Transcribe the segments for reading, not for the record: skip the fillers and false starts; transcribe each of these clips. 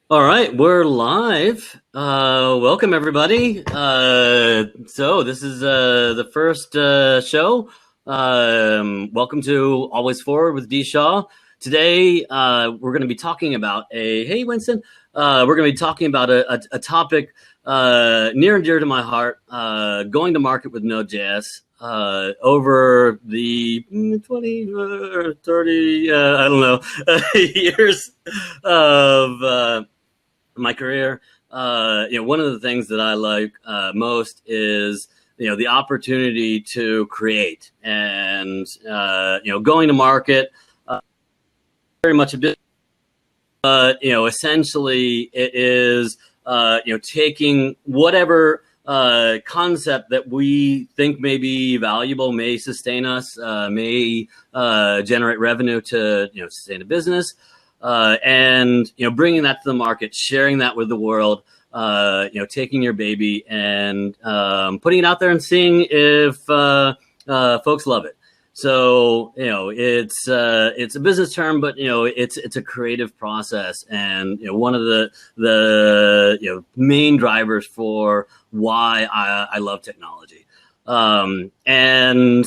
All right, we're live. Welcome everybody. So this is the first show. Welcome to Always Forward with dshaw. Today we're going to be talking about hey Winston. We're going to be talking about a topic near and dear to my heart. Going to market with Node.js. Over the 20 or 30, I don't know, years of my career, one of the things that I like most is the opportunity to create and going to market. Very much a bit, but essentially it is taking whatever concept that we think may be valuable, may sustain us, may generate revenue to sustain a business. And bringing that to the market, sharing that with the world, taking your baby and putting it out there and seeing if folks love it. So it's a business term, but it's a creative process, and one of the main drivers for why I love technology. And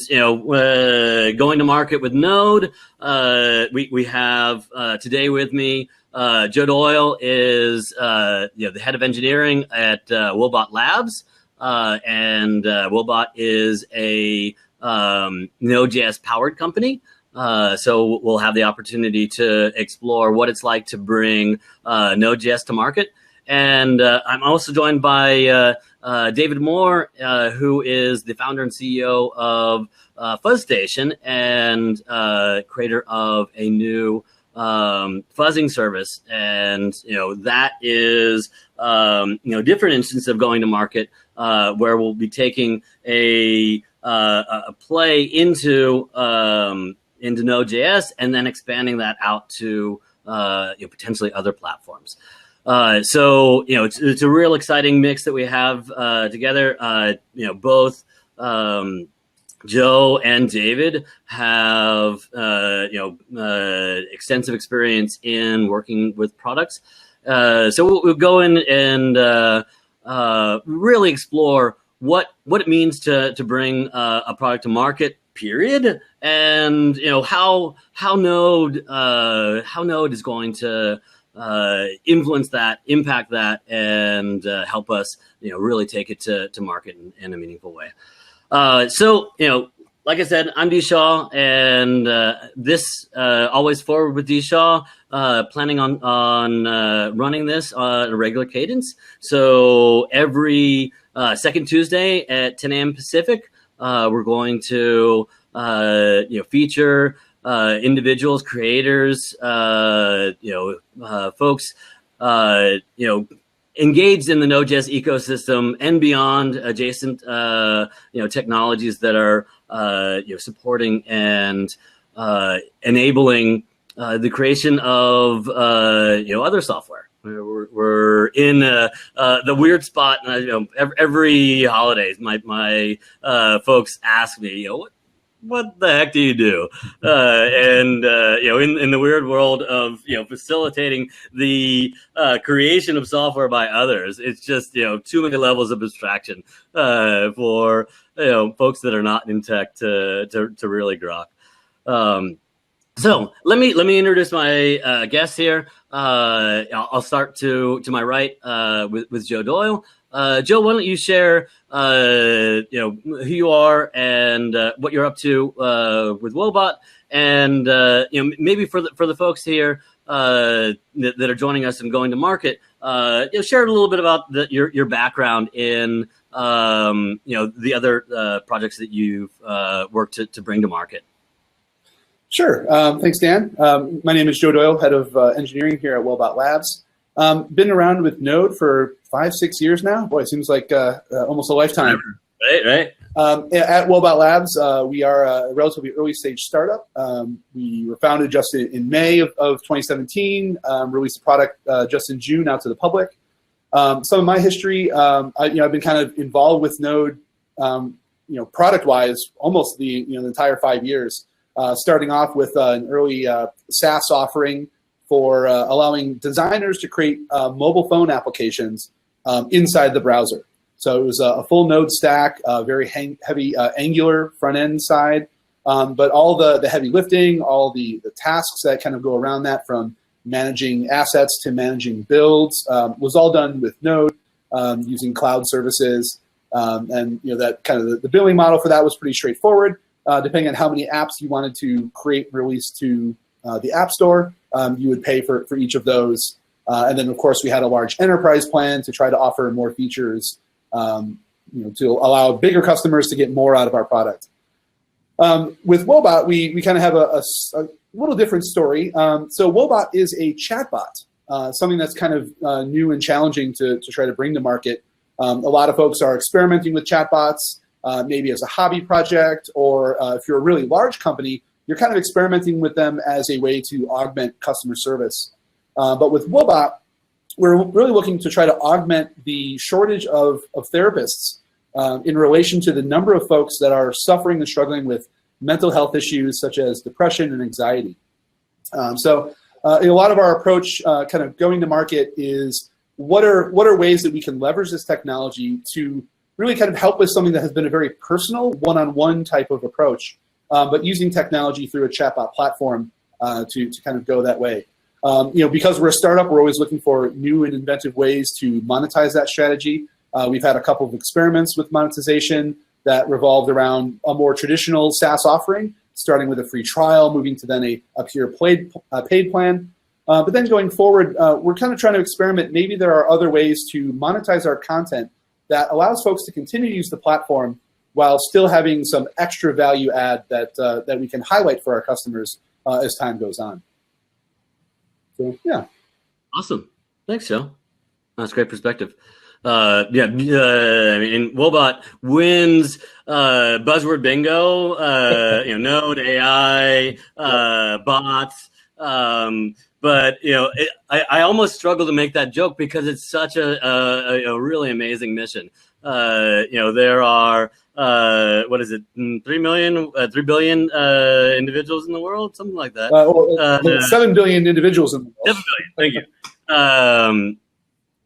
going to market with Node, we have today with me Joe Doyle is the head of engineering at Woebot Labs, and Woebot is a Node.js powered company. So we'll have the opportunity to explore what it's like to bring Node.js to market. And I'm also joined by David Moore, who is the founder and CEO of FuzzStation and creator of a new fuzzing service. And that is different instance of going to market, where we'll be taking a play into Node.js and then expanding that out to potentially other platforms. So it's a real exciting mix that we have together. Both Joe and David have extensive experience in working with products. So we'll go in and really explore what it means to bring a product to market, period, and how Node is going to influence that, impact that, and help us really take it to market in a meaningful way. So like I said, I'm dshaw, and this Always Forward with dshaw, planning on running this on a regular cadence. So every second Tuesday at 10 a.m. Pacific, we're going to feature individuals, creators, folks, engaged in the Node.js ecosystem and beyond, adjacent, technologies that are, supporting and enabling the creation of, other software. We're in the weird spot, every holidays, my folks ask me, what the heck do you do? And in the weird world of facilitating the creation of software by others, it's just too many levels of abstraction for folks that are not in tech to really grok. So let me introduce my guests here. I'll start to my right with Joe Doyle. Joe, why don't you share who you are and what you're up to with Woebot, and maybe for the folks here that are joining us and going to market, share a little bit about your background in the other projects that you've worked to bring to market. Sure. Thanks, Dan. My name is Joe Doyle, head of engineering here at Woebot Labs. Been around with Node for 5-6 years now. Boy, it seems like almost a lifetime. Right. At Woebot Labs, we are a relatively early stage startup. We were founded just in May of 2017, released the product just in June out to the public. Some of my history, I've been kind of involved with Node, product-wise, almost the entire 5 years. Starting off with an early SaaS offering for allowing designers to create mobile phone applications inside the browser. So it was a full node stack, very heavy Angular front end side, but all the heavy lifting, all the tasks that kind of go around that, from managing assets to managing builds, was all done with Node using cloud services. And that kind of the billing model for that was pretty straightforward. Depending on how many apps you wanted to create and release to the App Store, you would pay for each of those. And then, of course, we had a large enterprise plan to try to offer more features, to allow bigger customers to get more out of our product. With Woebot, we kind of have a little different story. So Woebot is a chatbot, something that's kind of new and challenging to try to bring to market. A lot of folks are experimenting with chatbots, maybe as a hobby project, or if you're a really large company, you're kind of experimenting with them as a way to augment customer service. But with Woebot, we're really looking to try to augment the shortage of therapists in relation to the number of folks that are suffering and struggling with mental health issues such as depression and anxiety. So a lot of our approach kind of going to market is what are ways that we can leverage this technology to really kind of help with something that has been a very personal, one-on-one type of approach, but using technology through a chatbot platform to kind of go that way. Because we're a startup, we're always looking for new and inventive ways to monetize that strategy. We've had a couple of experiments with monetization that revolved around a more traditional SaaS offering, starting with a free trial, moving to then a pure paid plan. But then going forward, we're kind of trying to experiment. Maybe there are other ways to monetize our content that allows folks to continue to use the platform while still having some extra value add that we can highlight for our customers as time goes on. So, yeah. Awesome. Thanks, Joe. That's great perspective. I mean, Woebot wins buzzword bingo. Node, AI, bots. But I almost struggle to make that joke because it's such a really amazing mission. There are 3 billion individuals in the world, something like that. 7 billion individuals in the world. 7 billion, thank you.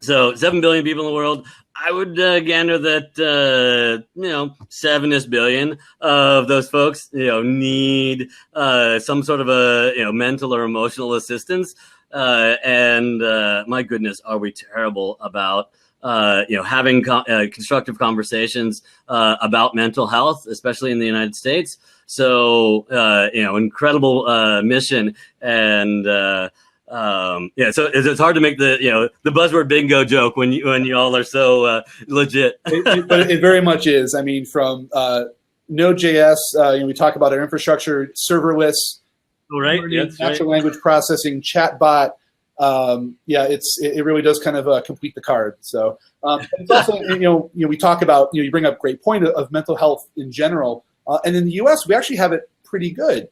So 7 billion people in the world. I would gander that 7-ish billion of those folks need some sort of a mental or emotional assistance. And my goodness, are we terrible about having constructive conversations about mental health, especially in the United States. So incredible mission, and so it's hard to make the buzzword bingo joke when you all are so legit. But it very much is. I mean, from Node.js, we talk about our infrastructure, serverless, natural language processing, chatbot. It really does kind of complete the card. So it's also we talk about you bring up a great point of mental health in general, and in the U.S. we actually have it pretty good.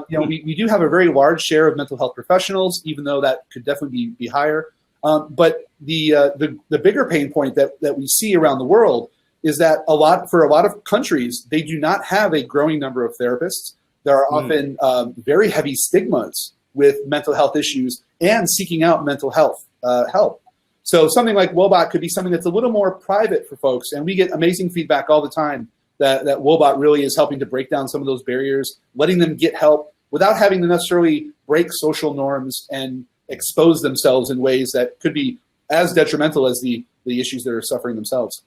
We do have a very large share of mental health professionals, even though that could definitely be higher. But the bigger pain point that we see around the world is that for a lot of countries, they do not have a growing number of therapists. There are often very heavy stigmas with mental health issues and seeking out mental health help. So something like Woebot could be something that's a little more private for folks, and we get amazing feedback all the time that Woebot really is helping to break down some of those barriers, letting them get help without having to necessarily break social norms and expose themselves in ways that could be as detrimental as the issues that are suffering themselves.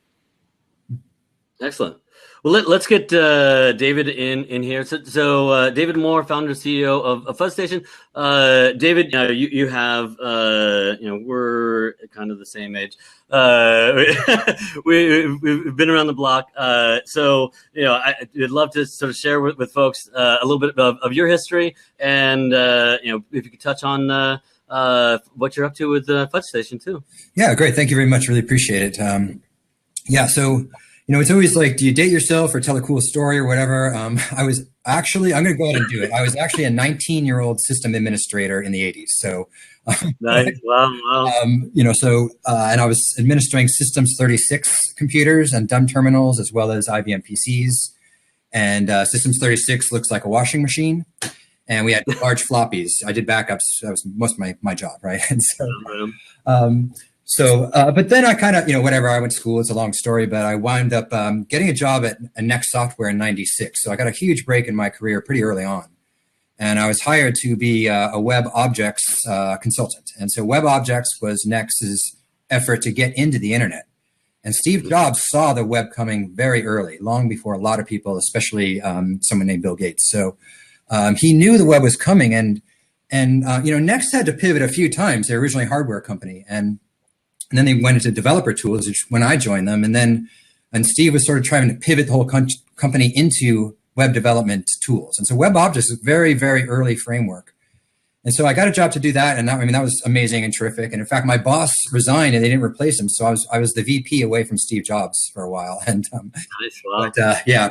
Excellent. Well, let's get David in here. So David Moore, founder and CEO of FuzzStation. David, you have we're kind of the same age. We've been around the block. So I'd love to sort of share with folks a little bit of your history, and if you could touch on what you're up to with FuzzStation too. Yeah, great. Thank you very much. Really appreciate it. So. It's always like, do you date yourself or tell a cool story or whatever? I'm going to go ahead and do it. I was actually a 19-year-old system administrator in the 80s. So, nice. Wow. And I was administering Systems 36 computers and dumb terminals, as well as IBM PCs. And Systems 36 looks like a washing machine. and we had large floppies. I did backups. That was most of my job, right? And but then I kind of, whatever, I went to school. It's a long story, but I wound up getting a job at Next Software in '96. So I got a huge break in my career pretty early on. And I was hired to be a web objects consultant. And so web objects was Next's effort to get into the internet. And Steve Jobs saw the web coming very early, long before a lot of people, especially someone named Bill Gates. So he knew the web was coming. And Next had to pivot a few times. They're originally a hardware company. And then they went into developer tools, which when I joined them. And Steve was sort of trying to pivot the whole company into web development tools. And so web objects is a very, very early framework. And so I got a job to do that. And that was amazing and terrific. And in fact, my boss resigned and they didn't replace him. So I was the VP away from Steve Jobs for a while. And nice. Wow.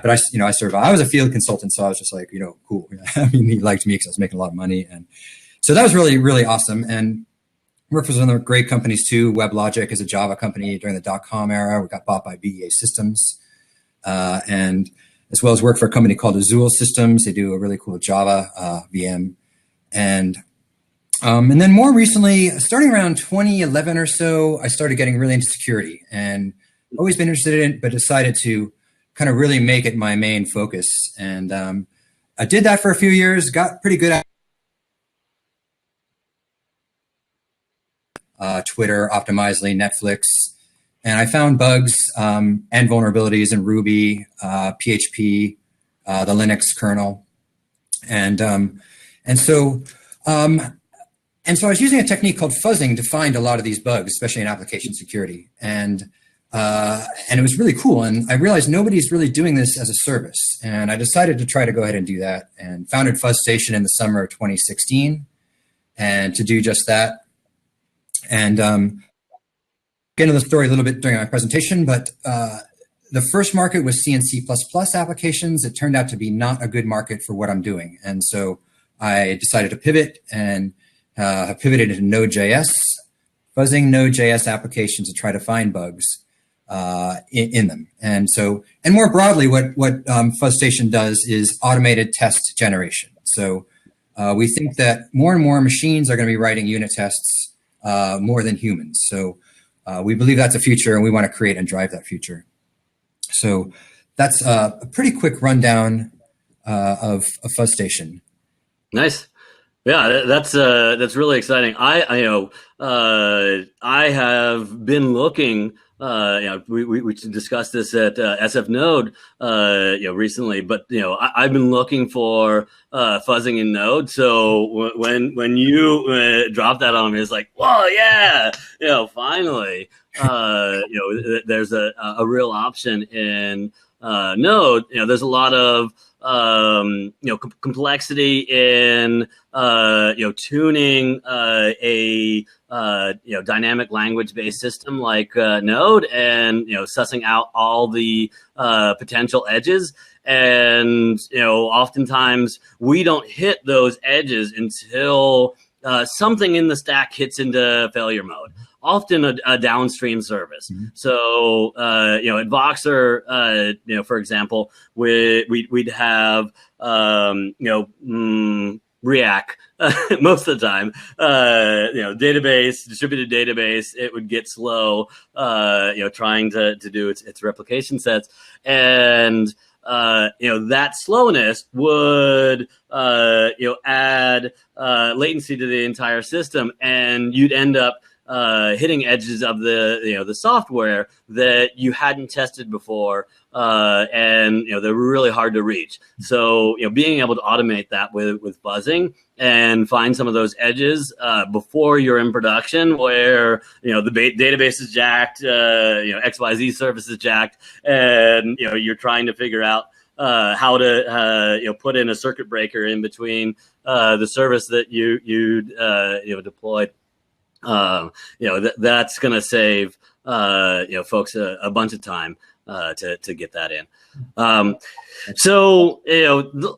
but I survived. I was a field consultant. So I was just like, cool. I mean, he liked me because I was making a lot of money. And so that was really, really awesome. And worked for some other great companies too. WebLogic is a Java company during the .com era. We got bought by BEA Systems. And as well as work for a company called Azul Systems. They do a really cool Java VM. And then more recently, starting around 2011 or so, I started getting really into security and always been interested in it, but decided to kind of really make it my main focus. And I did that for a few years, got pretty good at Twitter, Optimizely, Netflix. And I found bugs and vulnerabilities in Ruby, PHP, the Linux kernel. And so I was using a technique called fuzzing to find a lot of these bugs, especially in application security. And it was really cool. And I realized nobody's really doing this as a service. And I decided to try to go ahead and do that and founded FuzzStation in the summer of 2016 and to do just that. And get into the story a little bit during my presentation, but the first market was C and C++ applications. It turned out to be not a good market for what I'm doing. And so I decided to pivot and have pivoted into Node.js, fuzzing Node.js applications to try to find bugs in them. And more broadly, what FuzzStation does is automated test generation. So we think that more and more machines are going to be writing unit tests more than humans. So we believe that's a future, and we want to create and drive that future. So that's a pretty quick rundown of FuzzStation. Nice. Yeah, that's really exciting. I have been looking. We discussed this at SF Node, recently. But I've been looking for fuzzing in Node. So when you dropped that on me, it's like, whoa, yeah, finally, there's a real option in Node. There's a lot of complexity in tuning a dynamic language-based system like Node, and sussing out all the potential edges. And oftentimes we don't hit those edges until something in the stack hits into failure mode. Often a downstream service. Mm-hmm. So, at Voxer, for example, we'd have, React most of the time, distributed database, it would get slow, trying to do its replication sets. And, that slowness would, add latency to the entire system, and you'd end up hitting edges of the software that you hadn't tested before, and they're really hard to reach. So being able to automate that with buzzing and find some of those edges before you're in production, where the database is jacked, XYZ service is jacked, and you're trying to figure out how to put in a circuit breaker in between the service that you deployed. That's going to save folks a bunch of time to get that in. So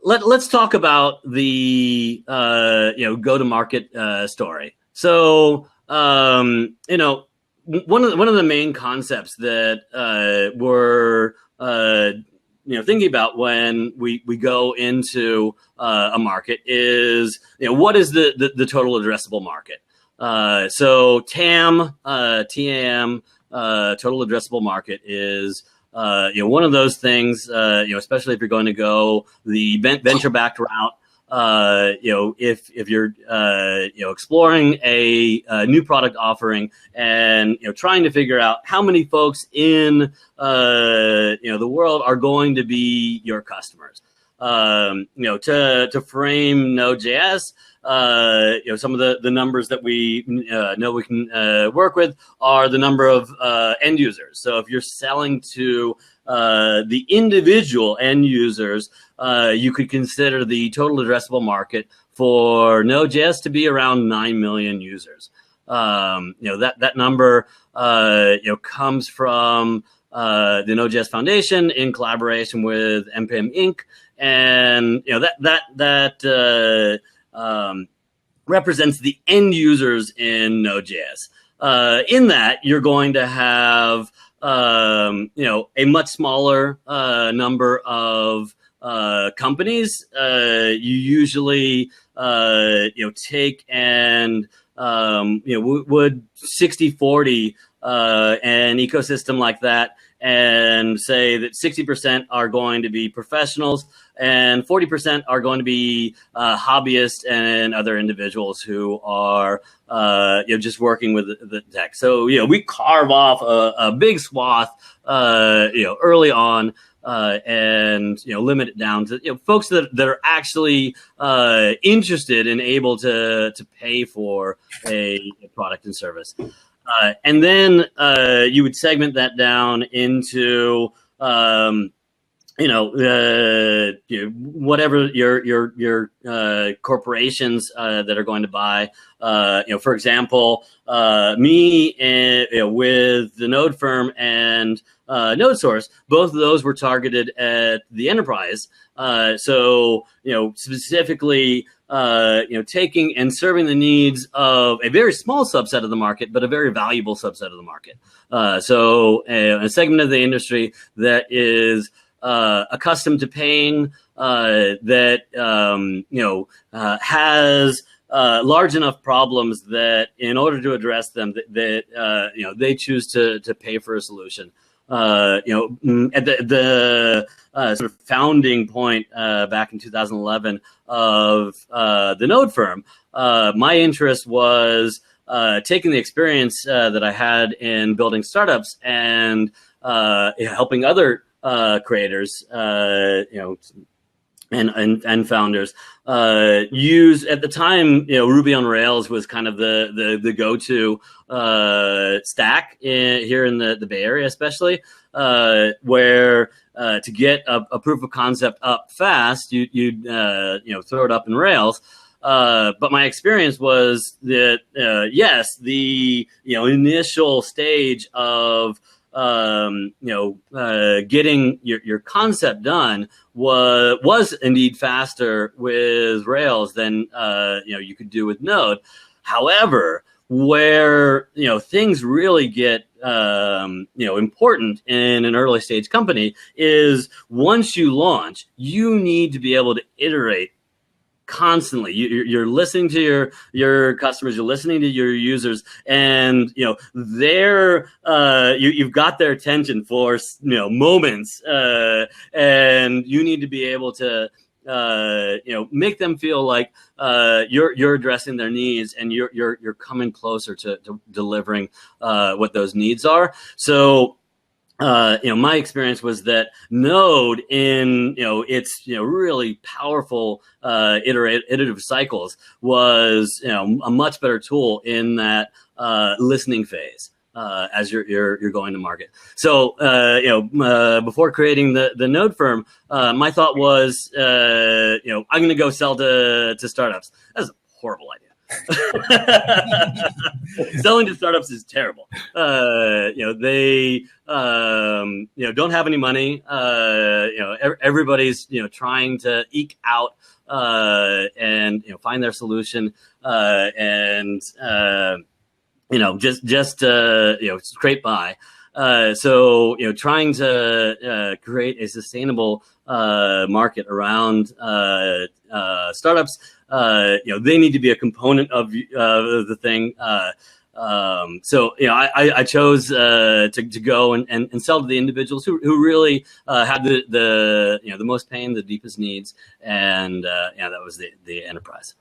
let's talk about the go-to-market story. So one of the main concepts that we're thinking about when we go into a market is, what is the total addressable market? So TAM, TAM, total addressable market is, one of those things, especially if you're going to go the venture-backed route. If you're exploring a new product offering and trying to figure out how many folks in the world are going to be your customers, to frame Node.js, some of the numbers that we know we can work with are the number of end users. So if you're selling to the individual end users, you could consider the total addressable market for Node.js to be around 9 million users. That number comes from the Node.js Foundation in collaboration with NPM Inc. And that represents the end users in Node.js. In that, you're going to have a much smaller number of companies. You usually take and would 60-40 an ecosystem like that, and say that 60% are going to be professionals and 40% are going to be hobbyists and other individuals who are just working with the tech. So we carve off a big swath early on, and limit it down to folks that are actually interested and able to pay for a product and service. And then you would segment that down into whatever your corporations that are going to buy. For example, me and with the Node firm and Node Source, both of those were targeted at the enterprise. So specifically, taking and serving the needs of a very small subset of the market, but a very valuable subset of the market. So a segment of the industry that is accustomed to paying, that has large enough problems that in order to address them, that they choose to pay for a solution. At the sort of founding point back in 2011 of the Node firm, my interest was taking the experience that I had in building startups and helping other creators, and founders use, at the time, Ruby on Rails was kind of the go-to stack here in the Bay Area, especially, where to get a proof of concept up fast, you'd throw it up in Rails. But my experience was that yes, the initial stage of getting your concept done was indeed faster with Rails than you could do with Node. However, where things really get important in an early stage company is once you launch, you need to be able to iterate constantly. You're listening to your customers, you're listening to your users, and they're you've got their attention for moments, and you need to be able to make them feel like you're addressing their needs, and you're coming closer to delivering what those needs are. So my experience was that Node, in its really powerful iterative cycles, was a much better tool in that listening phase as you're going to market. So before creating the Node firm, my thought was I'm going to go sell to startups. That's a horrible idea. Selling to startups is terrible. They don't have any money. Everybody's trying to eke out and find their solution, and just scrape by. So trying to create a sustainable market around startups. They need to be a component of the thing. So I chose to go and sell to the individuals who really had the most pain, the deepest needs, and that was the enterprise.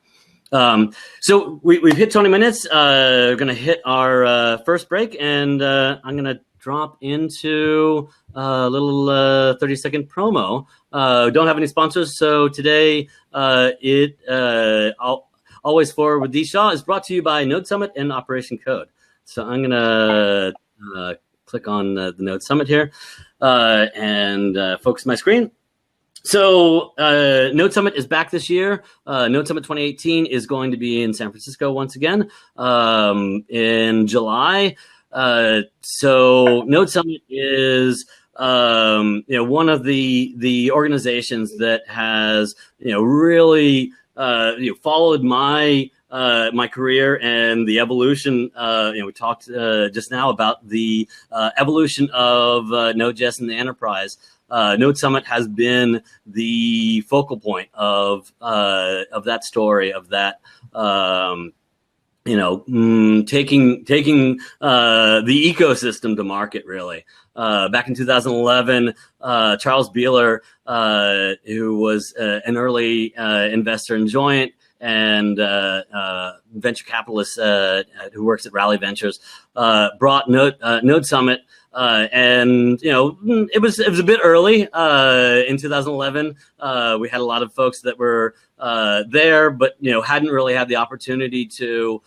So we've hit 20 minutes. We're going to hit our first break, and I'm going to drop into a little 30-second promo. Don't have any sponsors, so today I'll Always Forward with dshaw is brought to you by Node Summit and Operation Code. So I'm going to click on the Node Summit here and focus my screen. So Node Summit is back this year. Node Summit 2018 is going to be in San Francisco once again in July. So Node Summit is one of the organizations that has really followed my career and the evolution. We talked just now about the evolution of Node.js in the enterprise. Node Summit has been the focal point of that story, of that taking the ecosystem to market, really. Back in 2011, Charles Beeler, who was an early investor in Joint and venture capitalist who works at Raleigh Ventures, brought Node Summit. And it was a bit early in 2011. We had a lot of folks that were there, but hadn't really had the opportunity to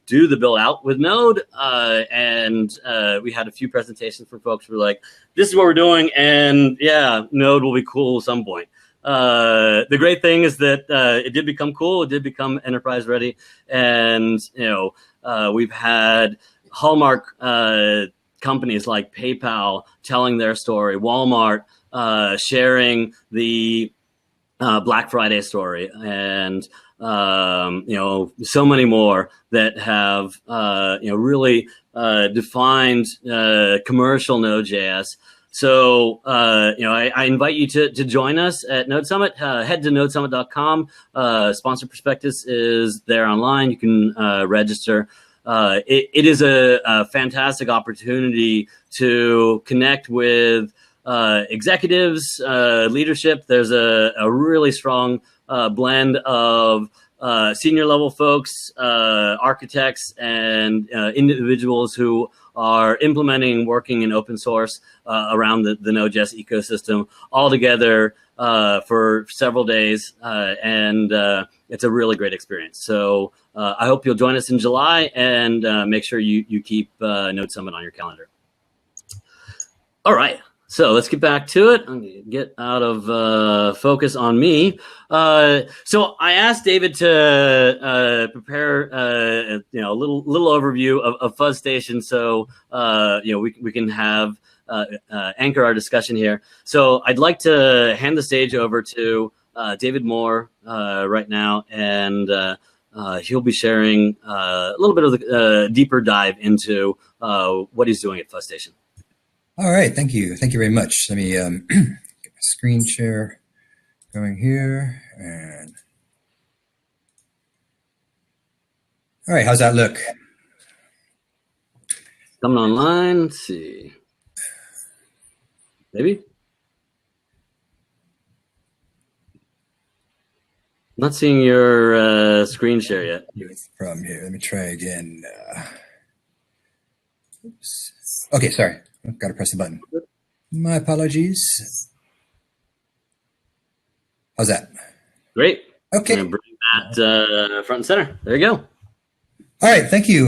do the build out with Node. And we had a few presentations from folks who were like, "This is what we're doing, and yeah, Node will be cool at some point." The great thing is that it did become cool. It did become enterprise ready, and we've had hallmark companies like PayPal telling their story, Walmart sharing the Black Friday story, and so many more that have really defined commercial Node.js. So I invite you to join us at Node Summit. Head to nodesummit.com. Sponsor prospectus is there online. You can register. It is a fantastic opportunity to connect with executives, leadership. There's a really strong blend of senior level folks, architects, and individuals who are implementing, working in open source around the Node.js ecosystem, all together for several days, and it's a really great experience. So I hope you'll join us in July, and make sure you keep Node Summit on your calendar. All right. So let's get back to it. I'm going to get out of focus on me. So I asked David to prepare a little overview of FuzzStation, so we can have anchor our discussion here. So I'd like to hand the stage over to David Moore right now, and he'll be sharing a little bit of the deeper dive into what he's doing at FuzzStation. All right, thank you. Thank you very much. Let me get my screen share going here. And all right, how's that look? Coming online, let's see. Maybe? Not seeing your screen share yet. From here, let me try again. Oops. Okay, sorry. I've got to press the button. My apologies. How's that? Great. Okay. I'm gonna bring that front and center. There you go. All right. Thank you.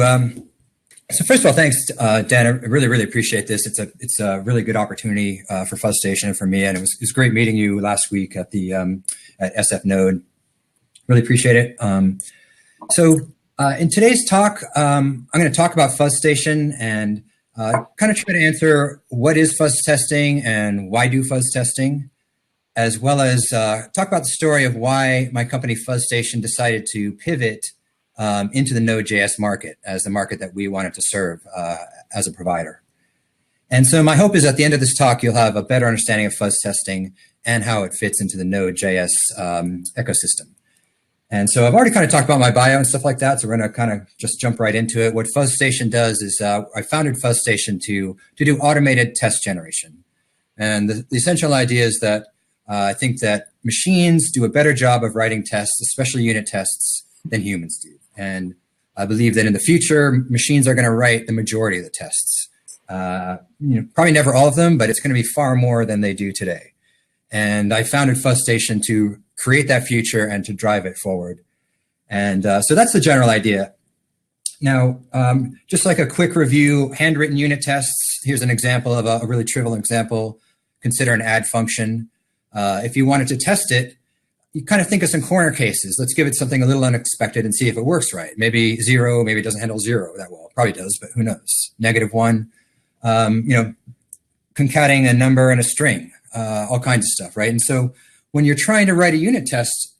So first of all, thanks, Dan. I really appreciate this. It's a really good opportunity for FuzzStation and for me, and it was great meeting you last week at the at SF Node. Really appreciate it. So in today's talk, I'm going to talk about FuzzStation and kind of try to answer what is fuzz testing and why do fuzz testing, as well as talk about the story of why my company FuzzStation decided to pivot into the Node.js market as the market that we wanted to serve as a provider. And so my hope is at the end of this talk, you'll have a better understanding of fuzz testing and how it fits into the Node.js ecosystem. And so I've already kind of talked about my bio and stuff like that, so we're going to kind of just jump right into it. What FuzzStation does is I founded FuzzStation to do automated test generation. And the essential idea is that I think that machines do a better job of writing tests, especially unit tests, than humans do. And I believe that in the future, machines are going to write the majority of the tests. Probably never all of them, but it's going to be far more than they do today. And I founded FuzzStation to create that future and to drive it forward. And so that's the general idea. Now, just like a quick review, handwritten unit tests. Here's an example of a really trivial example. Consider an add function. If you wanted to test it, you kind of think of some corner cases. Let's give it something a little unexpected and see if it works right. Maybe 0, maybe it doesn't handle 0 that well. Probably does, but who knows? -1, concatenating a number and a string, all kinds of stuff, right? And so when you're trying to write a unit test,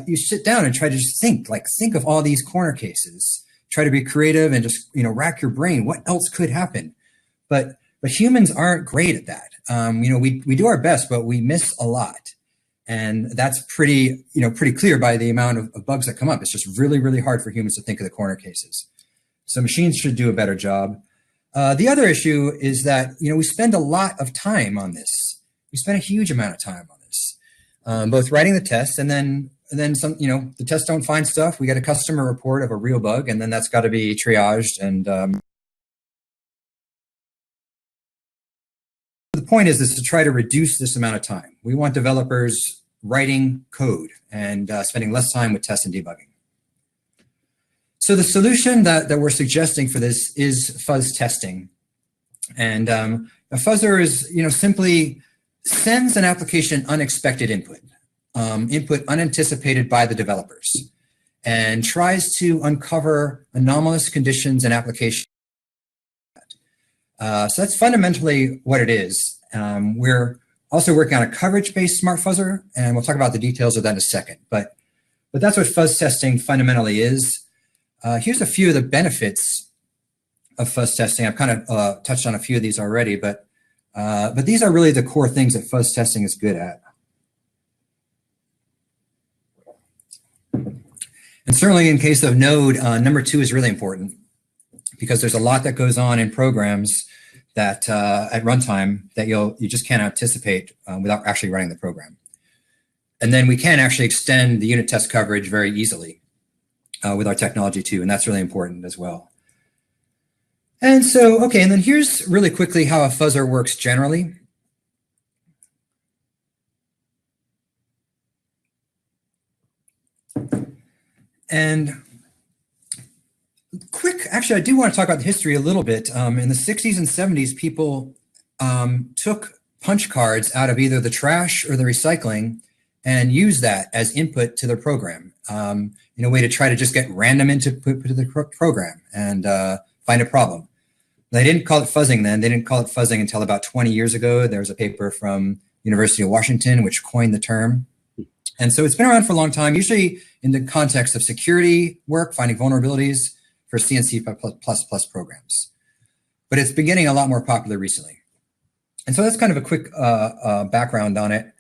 you sit down and try to just think of all these corner cases. Try to be creative and just, rack your brain. What else could happen? But humans aren't great at that. We do our best, but we miss a lot. And that's pretty clear by the amount of bugs that come up. It's just really, really hard for humans to think of the corner cases. So machines should do a better job. The other issue is that, we spend a lot of time on this. We spend a huge amount of time on this, both writing the tests and then some, the tests don't find stuff. We get a customer report of a real bug, and then that's got to be triaged. And the point is to try to reduce this amount of time. We want developers writing code and spending less time with tests and debugging. So the solution that we're suggesting for this is fuzz testing. And a fuzzer is, simply sends an application unexpected input unanticipated by the developers, and tries to uncover anomalous conditions in application. So that's fundamentally what it is. We're also working on a coverage-based smart fuzzer, and we'll talk about the details of that in a second. But that's what fuzz testing fundamentally is. Here's a few of the benefits of fuzz testing. I've kind of touched on a few of these already, but these are really the core things that fuzz testing is good at. And certainly in case of Node, number 2 is really important, because there's a lot that goes on in programs that at runtime that you just can't anticipate without actually running the program. And then we can actually extend the unit test coverage very easily with our technology too, and that's really important as well. And so, okay, and then here's really quickly how a fuzzer works generally. And actually, I do want to talk about the history a little bit. In the 60s and 70s, people took punch cards out of either the trash or the recycling and used that as input to their program in a way to try to just get random input to the program and find a problem. They didn't call it fuzzing then. They didn't call it fuzzing until about 20 years ago. There was a paper from University of Washington which coined the term. And so it's been around for a long time, usually in the context of security work, finding vulnerabilities for C and C++ programs. But it's been getting a lot more popular recently. And so that's kind of a quick background on it.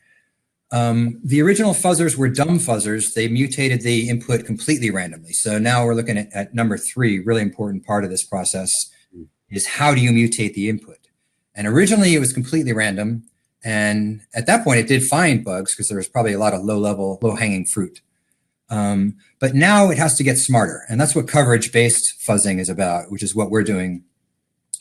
The original fuzzers were dumb fuzzers. They mutated the input completely randomly. So now we're looking at number 3, really important part of this process is how do you mutate the input? And originally it was completely random. And at that point, it did find bugs because there was probably a lot of low-level, low-hanging fruit. But now it has to get smarter. And that's what coverage-based fuzzing is about, which is what we're doing.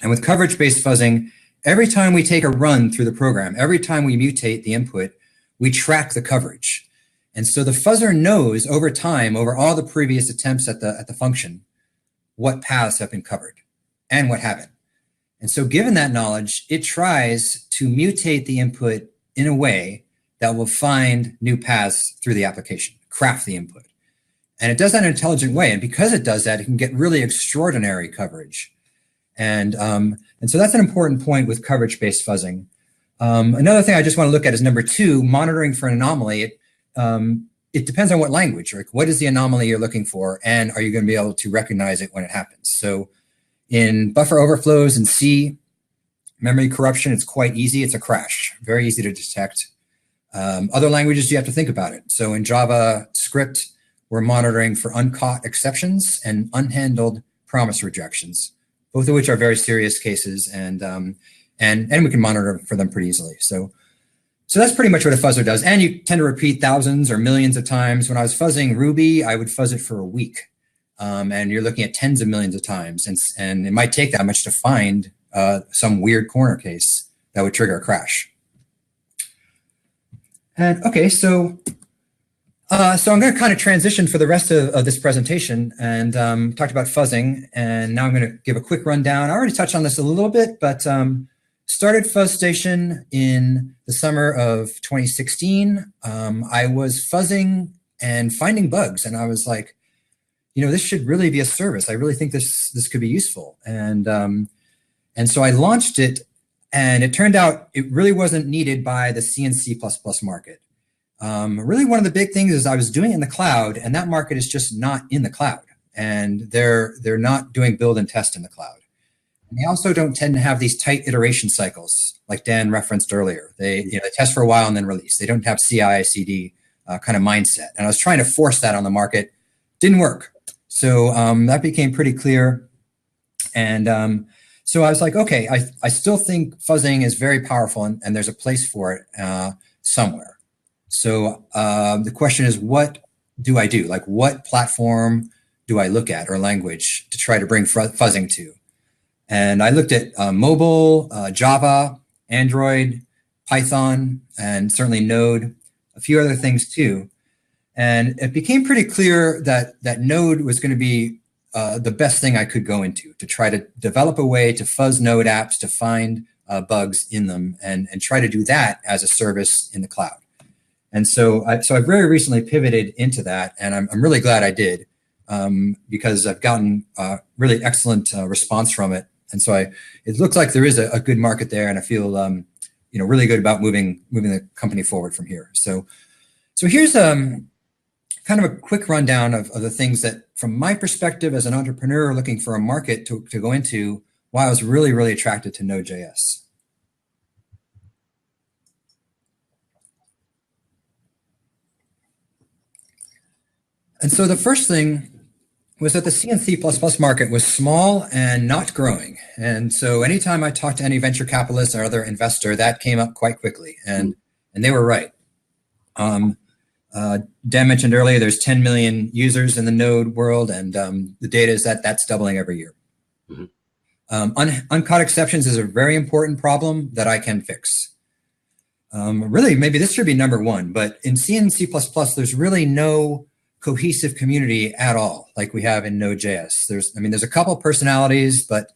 And with coverage-based fuzzing, every time we take a run through the program, every time we mutate the input, we track the coverage. And so the fuzzer knows over time, over all the previous attempts at the function, what paths have been covered and what haven't. And so given that knowledge, it tries to mutate the input in a way that will find new paths through the application, craft the input. And it does that in an intelligent way. And because it does that, it can get really extraordinary coverage. And so that's an important point with coverage-based fuzzing. Another thing I just want to look at is number 2, monitoring for an anomaly. It depends on what language, or what is the anomaly you're looking for, and are you going to be able to recognize it when it happens? So in buffer overflows in C, Memory corruption, it's quite easy. It's a crash, very easy to detect. Other languages, you have to think about it. So in JavaScript, we're monitoring for uncaught exceptions and unhandled promise rejections, both of which are very serious cases, and we can monitor for them pretty easily. So that's pretty much what a fuzzer does. And you tend to repeat thousands or millions of times. When I was fuzzing Ruby, I would fuzz it for a week. And you're looking at tens of millions of times. And it might take that much to find some weird corner case that would trigger a crash. And okay, so I'm going to kind of transition for the rest of this presentation and talked about fuzzing. And now I'm going to give a quick rundown. I already touched on this a little bit, but started FuzzStation in the summer of 2016. I was fuzzing and finding bugs, and I was like, this should really be a service. I really think this could be useful. And so I launched it, and it turned out it really wasn't needed by the C and C++ market. Really, one of the big things is I was doing it in the cloud, and that market is just not in the cloud, and they're not doing build and test in the cloud. And they also don't tend to have these tight iteration cycles like Dan referenced earlier. They test for a while and then release. They don't have CI/CD kind of mindset. And I was trying to force that on the market. Didn't work. So that became pretty clear. And so I was like, okay, I still think fuzzing is very powerful, and there's a place for it somewhere. So the question is, what do I do? Like, what platform do I look at or language to try to bring fuzzing to? And I looked at mobile, Java, Android, Python, and certainly Node, a few other things too. And it became pretty clear that Node was going to be the best thing I could go into to try to develop a way to fuzz Node apps to find bugs in them and try to do that as a service in the cloud. And so I very recently pivoted into that, and I'm really glad I did because I've gotten really excellent response from it. And so it looks like there is a good market there, and I feel really good about moving the company forward from here. So here's kind of a quick rundown of the things that, from my perspective as an entrepreneur looking for a market to go into, why I was really, really attracted to Node.js. And so the first thing was that the C and C++ market was small and not growing. And so anytime I talked to any venture capitalist or other investor, that came up quite quickly. And they were right. Dan mentioned earlier, there's 10 million users in the Node world, and the data is that's doubling every year. Mm-hmm. Uncaught exceptions is a very important problem that I can fix. Really, maybe this should be number one, but in C and C++, there's really no cohesive community at all, like we have in Node.js. There's a couple personalities, but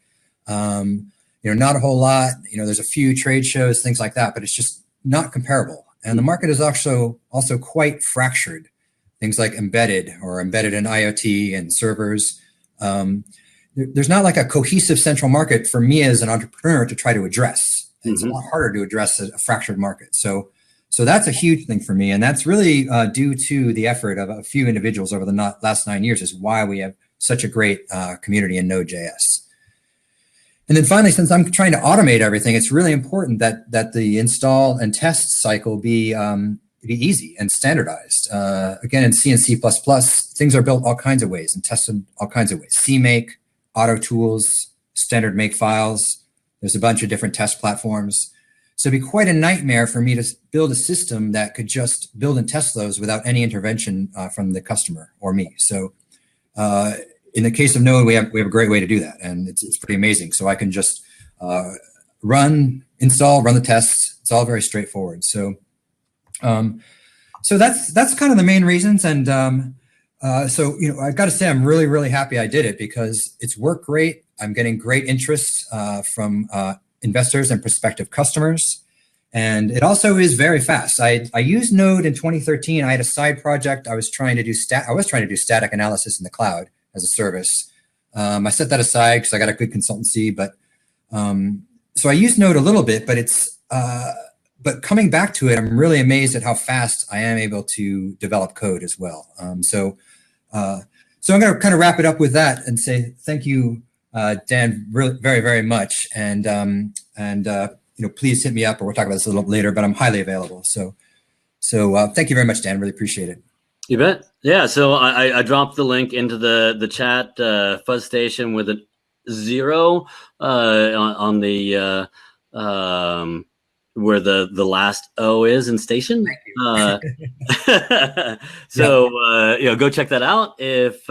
not a whole lot. There's a few trade shows, things like that, but it's just not comparable. And the market is also quite fractured. Things like embedded in IoT and servers. There's not like a cohesive central market for me as an entrepreneur to try to address. Mm-hmm. It's a lot harder to address a fractured market. So that's a huge thing for me. And that's really due to the effort of a few individuals over the last 9 years is why we have such a great community in Node.js. And then finally, since I'm trying to automate everything, it's really important that the install and test cycle be easy and standardized. Again, in C and C++, things are built all kinds of ways and tested all kinds of ways. CMake, auto tools, standard make files. There's a bunch of different test platforms. So it'd be quite a nightmare for me to build a system that could just build and test those without any intervention from the customer or me. So in the case of Node, we have a great way to do that, and it's pretty amazing. So I can just install, run the tests. It's all very straightforward. So that's kind of the main reasons. And so I've got to say I'm really, really happy I did it because it's worked great. I'm getting great interest from investors and prospective customers. And it also is very fast. I used Node in 2013. I had a side project. I was trying to do static analysis in the cloud as a service. I set that aside because I got a good consultancy, but so I used Node a little bit, but coming back to it, I'm really amazed at how fast I am able to develop code as well. So I'm going to kind of wrap it up with that and say thank you Dan, really, very, very much. And please hit me up, or we'll talk about this a little later, but I'm highly available. So thank you very much, Dan. Really appreciate it. You bet. Yeah. So I dropped the link into the chat, Fuzz Station with a 0 on the where the last O is in station. So go check that out if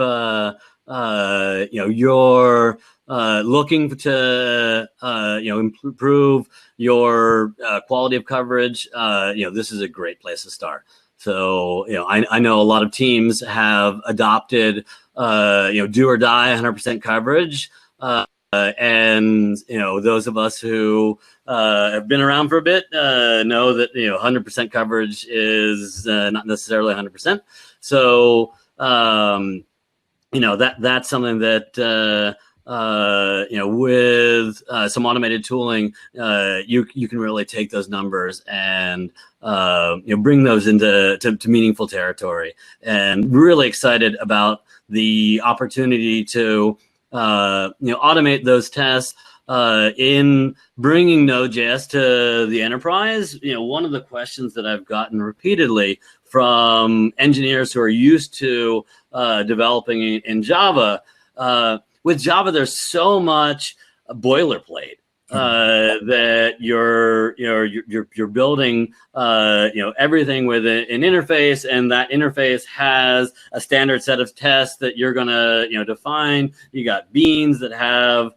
you're looking to improve your quality of coverage. This is a great place to start. So I know a lot of teams have adopted do or die 100% coverage. And those of us who have been around for a bit know that 100% coverage is not necessarily 100%. So that's something that with some automated tooling, you can really take those numbers and bring those into meaningful territory. And really excited about the opportunity to automate those tests in bringing Node.js to the enterprise. One of the questions that I've gotten repeatedly from engineers who are used to developing in Java, with Java, there's so much boilerplate that you're building everything with an interface, and that interface has a standard set of tests that you're gonna define. You got beans that have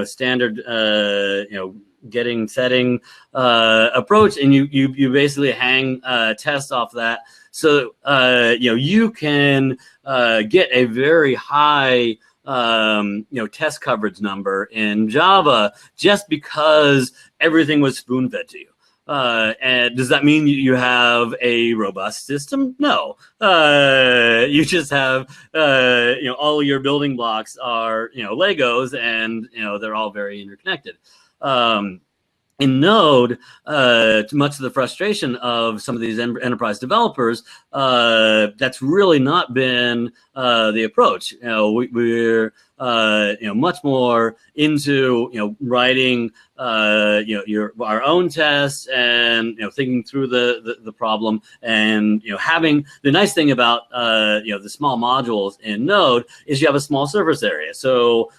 standard setting approach, and you basically hang tests off that. So you can get a very high test coverage number in Java just because everything was spoon-fed to you. And does that mean you have a robust system? No. You just have all your building blocks are Legos, and they're all very interconnected. In Node, to much of the frustration of some of these enterprise developers, that's really not been the approach. We're much more into writing our own tests and thinking through the problem, and having the nice thing about the small modules in Node is you have a small surface area, so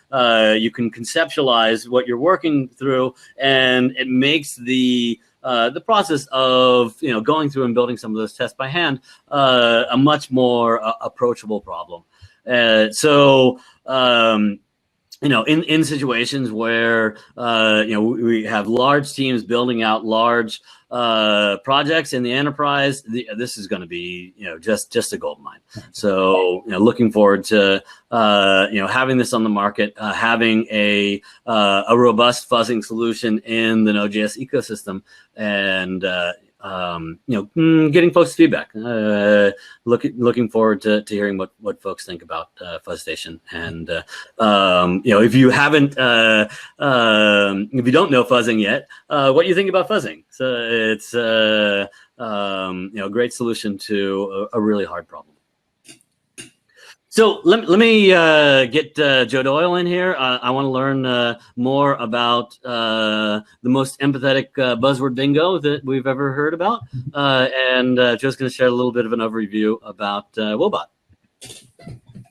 you can conceptualize what you're working through, and it makes the process of going through and building some of those tests by hand a much more approachable problem. In situations where we have large teams building out large projects in the enterprise, this is going to be just a gold mine. So looking forward to having this on the market, having a robust fuzzing solution in the Node.js ecosystem, and getting folks' feedback. Looking forward to hearing what folks think about FuzzStation. And if you haven't, if you don't know fuzzing yet, what do you think about fuzzing? So it's a great solution to a really hard problem. So let me get Joe Doyle in here. I want to learn more about the most empathetic buzzword bingo that we've ever heard about. And Joe's going to share a little bit of an overview about Woebot.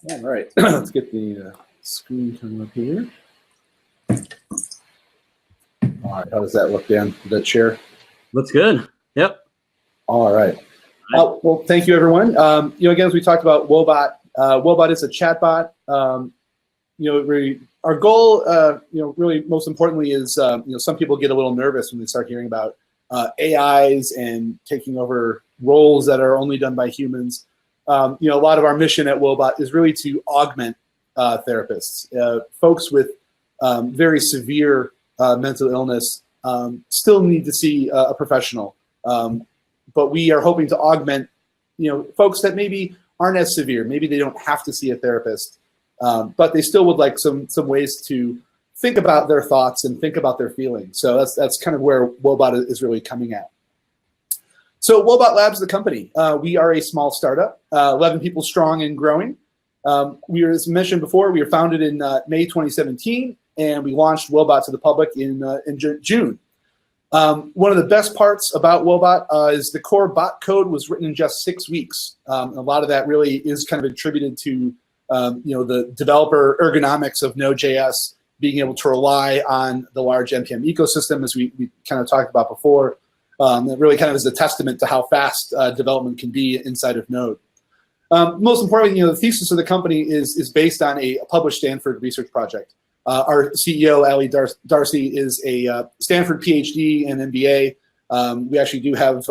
All right, let's get the screen coming up here. All right, how does that look, Dan? Did that share? Looks good. Yep. All right. Well, thank you, everyone. Again, as we talked about Woebot, Woebot is a chatbot. Our goal, really most importantly is, some people get a little nervous when they start hearing about AIs and taking over roles that are only done by humans. A lot of our mission at Woebot is really to augment therapists. Folks with very severe mental illness still need to see a professional, but we are hoping to augment, folks that maybe aren't as severe. Maybe they don't have to see a therapist, but they still would like some ways to think about their thoughts and think about their feelings. So that's kind of where Woebot is really coming at. So Woebot Labs, the company, we are a small startup, 11 people strong and growing. We were, as mentioned before, we were founded in May 2017, and we launched Woebot to the public in June. One of the best parts about Woebot is the core bot code was written in just 6 weeks. A lot of that really is kind of attributed to the developer ergonomics of Node.js, being able to rely on the large NPM ecosystem, as we kind of talked about before. That really kind of is a testament to how fast development can be inside of Node. Most importantly, the thesis of the company is based on a published Stanford research project. Our CEO, Ali Darcy, is a Stanford PhD and MBA. We actually do have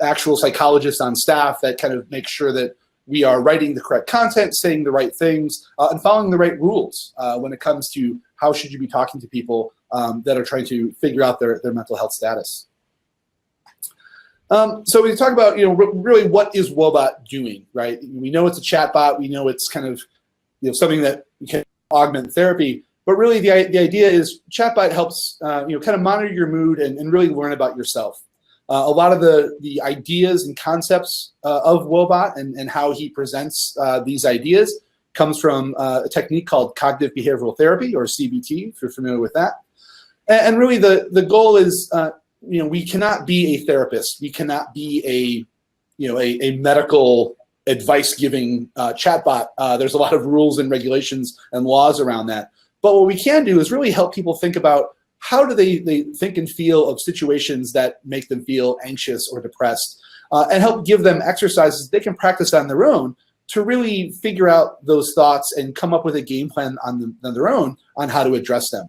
actual psychologists on staff that kind of make sure that we are writing the correct content, saying the right things, and following the right rules when it comes to how should you be talking to people that are trying to figure out their mental health status. So we talk about really what is Woebot doing, right? We know it's a chatbot. We know it's kind of something that can augment therapy, but really the idea is chatbot helps kind of monitor your mood and really learn about yourself. A lot of the ideas and concepts of Woebot and how he presents these ideas comes from a technique called cognitive behavioral therapy, or CBT, if you're familiar with that. And really the goal is we cannot be a therapist. We cannot be a medical advice-giving chatbot. There's a lot of rules and regulations and laws around that. But what we can do is really help people think about how do they think and feel of situations that make them feel anxious or depressed, and help give them exercises they can practice on their own to really figure out those thoughts and come up with a game plan on their own on how to address them.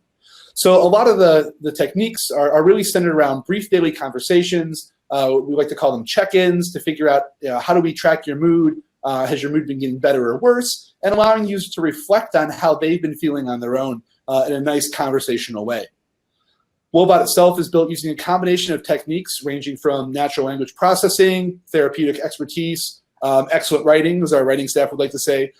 So a lot of the techniques are really centered around brief daily conversations. We like to call them check-ins to figure out how do we track your mood? Has your mood been getting better or worse? And allowing users to reflect on how they've been feeling on their own in a nice conversational way. Woebot itself is built using a combination of techniques ranging from natural language processing, therapeutic expertise, excellent writing, as our writing staff would like to say,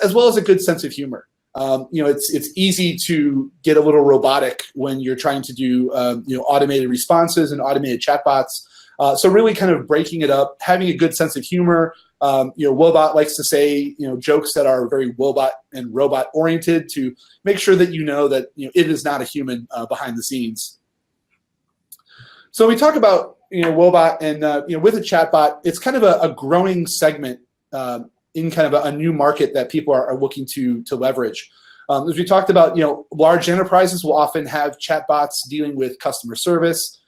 as well as a good sense of humor. It's easy to get a little robotic when you're trying to do automated responses and automated chatbots. So really kind of breaking it up, having a good sense of humor. Woebot likes to say jokes that are very Woebot and robot oriented to make sure that that it is not a human behind the scenes. So we talk about Woebot and with a chatbot, it's kind of a growing segment in kind of a new market that people are looking to leverage. As we talked about, large enterprises will often have chatbots dealing with customer service.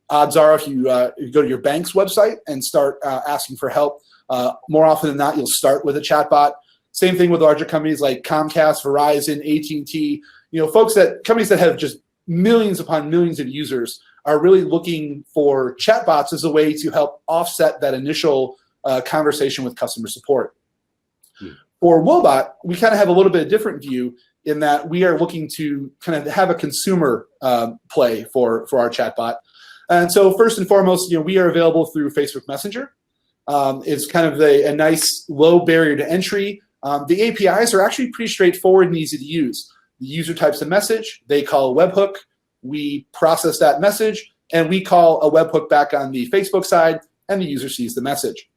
Odds are if you go to your bank's website and start asking for help, more often than not, you'll start with a chatbot. Same thing with larger companies like Comcast, Verizon, AT&T. Companies that have just millions upon millions of users are really looking for chatbots as a way to help offset that initial conversation with customer support. For Woebot, we kind of have a little bit of different view in that we are looking to kind of have a consumer play for our chatbot. And so first and foremost, we are available through Facebook Messenger. It's kind of a nice low barrier to entry. The APIs are actually pretty straightforward and easy to use. The user types a message, they call a webhook, we process that message, and we call a webhook back on the Facebook side, and the user sees the message.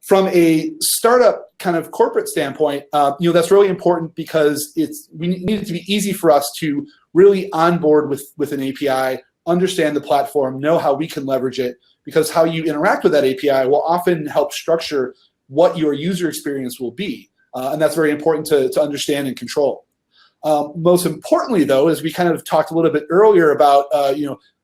From a startup kind of corporate standpoint, that's really important because we need it to be easy for us to really onboard with an API, understand the platform, know how we can leverage it, because how you interact with that API will often help structure what your user experience will be. And that's very important to understand and control. Most importantly, though, as we kind of talked a little bit earlier about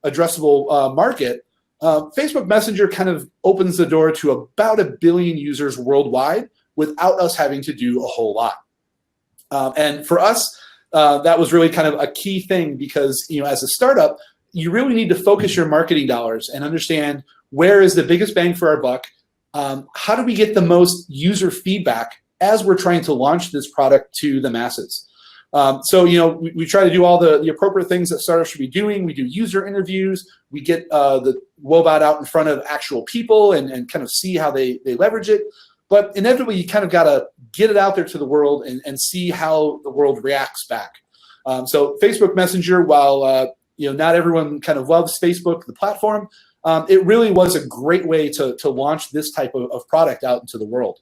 addressable market, Facebook Messenger kind of opens the door to about 1 billion users worldwide without us having to do a whole lot. And for us, that was really kind of a key thing because as a startup, you really need to focus your marketing dollars and understand where is the biggest bang for our buck. How do we get the most user feedback as we're trying to launch this product to the masses? So we try to do all the appropriate things that startups should be doing. We do user interviews. We get the Woebot out in front of actual people and kind of see how they leverage it. But inevitably, you kind of got to get it out there to the world and see how the world reacts back. So Facebook Messenger, while not everyone kind of loves Facebook, the platform, it really was a great way to launch this type of product out into the world.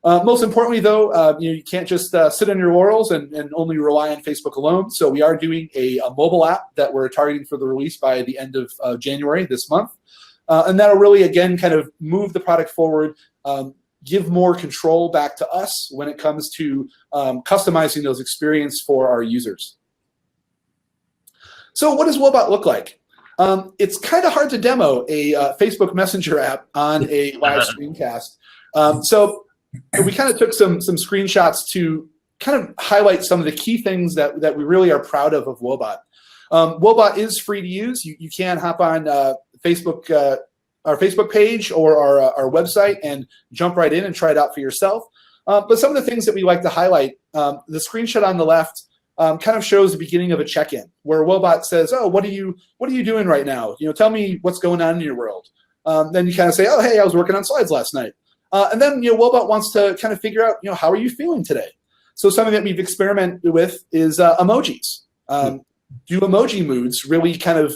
Most importantly, though, you can't just sit on your laurels and only rely on Facebook alone. So we are doing a mobile app that we're targeting for the release by the end of January this month. And that'll really, again, kind of move the product forward, give more control back to us when it comes to customizing those experiences for our users. So what does Woebot look like? It's kind of hard to demo a Facebook Messenger app on a live screencast. So we kind of took some screenshots to kind of highlight some of the key things that we really are proud of Woebot. Woebot is free to use. You can hop on Facebook, our Facebook page or our website and jump right in and try it out for yourself. But some of the things that we like to highlight, the screenshot on the left kind of shows the beginning of a check-in where Woebot says, "Oh, what are you doing right now? Tell me what's going on in your world." Then you kind of say, "Oh, hey, I was working on slides last night." And then Woebot wants to kind of figure out, how are you feeling today? So something that we've experimented with is emojis. Do emoji moods really kind of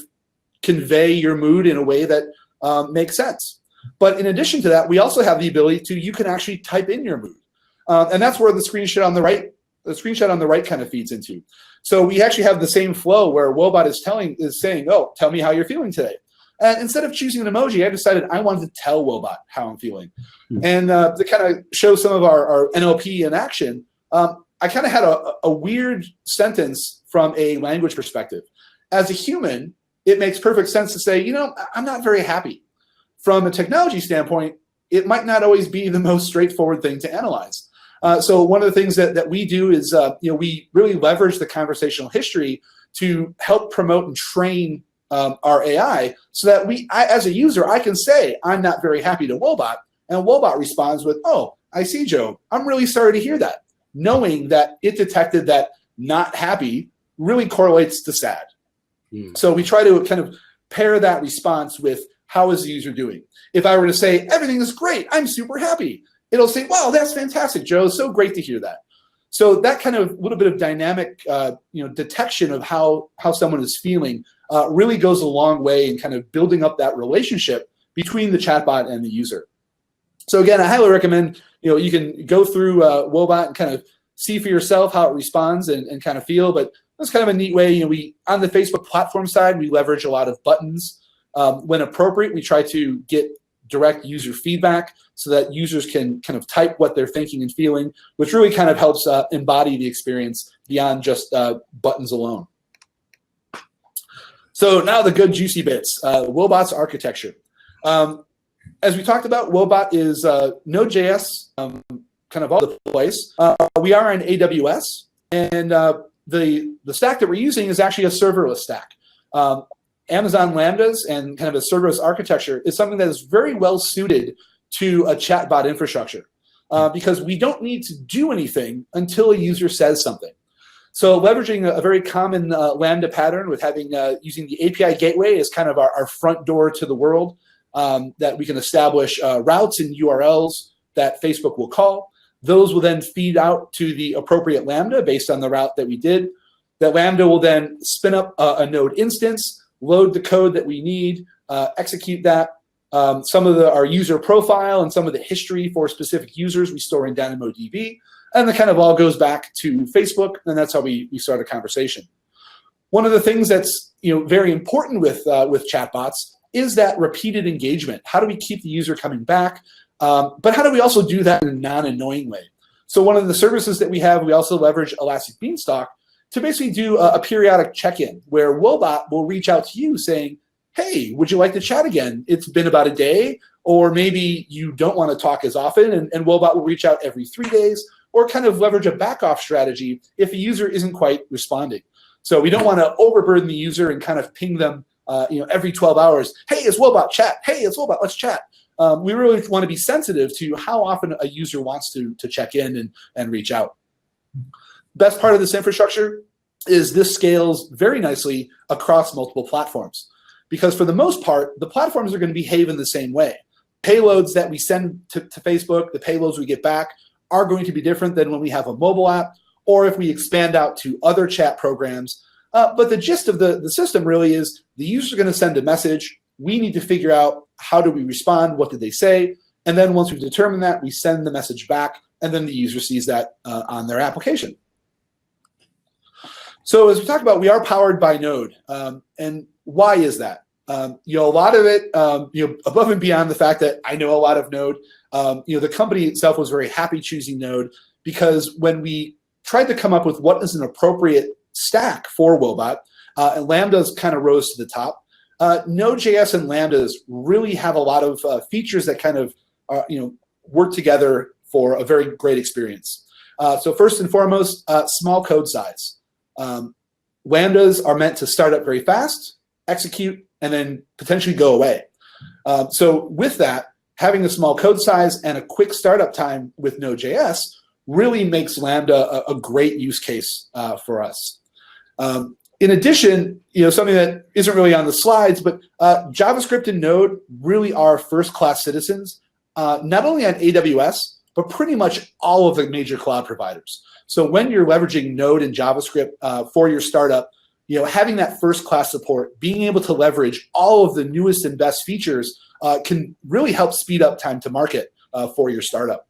convey your mood in a way that makes sense? But in addition to that, we also have the ability you can actually type in your mood. And that's where the screenshot on the right kind of feeds into. So we actually have the same flow where Woebot is saying, "Oh, tell me how you're feeling today." And instead of choosing an emoji, I decided I wanted to tell Woebot how I'm feeling. And to kind of show some of our NLP in action, I kind of had a weird sentence from a language perspective. As a human, it makes perfect sense to say, I'm not very happy. From a technology standpoint, it might not always be the most straightforward thing to analyze. So one of the things that we do is, we really leverage the conversational history to help promote and train our AI so that as a user, I can say, "I'm not very happy" to Woebot, and Woebot responds with, "Oh, I see, Joe. I'm really sorry to hear that," knowing that it detected that not happy really correlates to sad. So we try to kind of pair that response with how is the user doing. If I were to say, "Everything is great, I'm super happy," it'll say, "Wow, that's fantastic, Joe. So great to hear that." So that kind of little bit of dynamic, detection of how someone is feeling really goes a long way in kind of building up that relationship between the chatbot and the user. So again, I highly recommend, you can go through Woebot and kind of see for yourself how it responds and kind of feel. But that's kind of a neat way. We on the Facebook platform side, we leverage a lot of buttons. When appropriate, we try to get direct user feedback so that users can kind of type what they're thinking and feeling, which really kind of helps embody the experience beyond just buttons alone. So now the good juicy bits, Woebot's architecture. As we talked about, Woebot is Node.js, kind of all over the place. We are on AWS, and the stack that we're using is actually a serverless stack. Amazon Lambdas and kind of a serverless architecture is something that is very well suited to a chatbot infrastructure because we don't need to do anything until a user says something. So leveraging a very common Lambda pattern with using the API gateway as kind of our front door to the world, that we can establish routes and URLs that Facebook will call. Those will then feed out to the appropriate Lambda based on the route that we did. That Lambda will then spin up a node instance, load the code that we need, execute that. Some of our user profile and some of the history for specific users we store in DynamoDB. And it kind of all goes back to Facebook, and that's how we start a conversation. One of the things that's very important with chatbots is that repeated engagement. How do we keep the user coming back? But how do we also do that in a non-annoying way? So one of the services that we have, we also leverage Elastic Beanstalk to basically do a periodic check-in where Woebot will reach out to you saying, "Hey, would you like to chat again? It's been about a day," or maybe you don't want to talk as often, and Woebot will reach out every 3 days, or kind of leverage a back-off strategy if a user isn't quite responding. So we don't want to overburden the user and kind of ping them every 12 hours. "Hey, it's Woebot, chat. Hey, it's Woebot, let's chat." We really want to be sensitive to how often a user wants to check in and reach out. Best part of this infrastructure is this scales very nicely across multiple platforms. Because for the most part, the platforms are going to behave in the same way. Payloads that we send to Facebook, the payloads we get back, are going to be different than when we have a mobile app or if we expand out to other chat programs. But the gist of the system really is the user is going to send a message. We need to figure out how do we respond, what did they say, and then once we've determined that, we send the message back and then the user sees that on their application. So as we talked about, we are powered by Node, and why is that? A lot of it, above and beyond the fact that I know a lot of Node, the company itself was very happy choosing Node, because when we tried to come up with what is an appropriate stack for Woebot, and Lambdas kind of rose to the top. Node.js and Lambdas really have a lot of features that kind of work together for a very great experience. So first and foremost, small code size. Lambdas are meant to start up very fast, execute, and then potentially go away. So with that, having a small code size and a quick startup time with Node.js really makes Lambda a great use case for us. In addition, something that isn't really on the slides, but JavaScript and Node really are first-class citizens, not only on AWS, but pretty much all of the major cloud providers. So when you're leveraging Node and JavaScript for your startup, having that first-class support, being able to leverage all of the newest and best features can really help speed up time to market for your startup.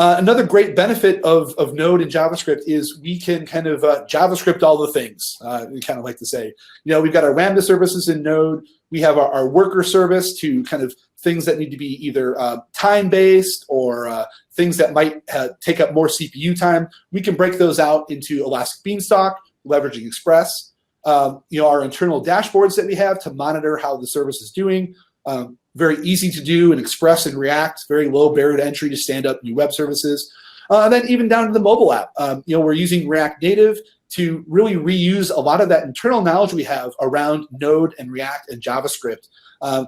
Another great benefit of Node and JavaScript is we can kind of JavaScript all the things, we kind of like to say. We've got our Lambda services in Node. We have our worker service to kind of things that need to be either time-based or things that might take up more CPU time. We can break those out into Elastic Beanstalk, leveraging Express. Our internal dashboards that we have to monitor how the service is doing. Very easy to do in Express and React, very low barrier to entry to stand up new web services. And then even down to the mobile app. We're using React Native to really reuse a lot of that internal knowledge we have around Node and React and JavaScript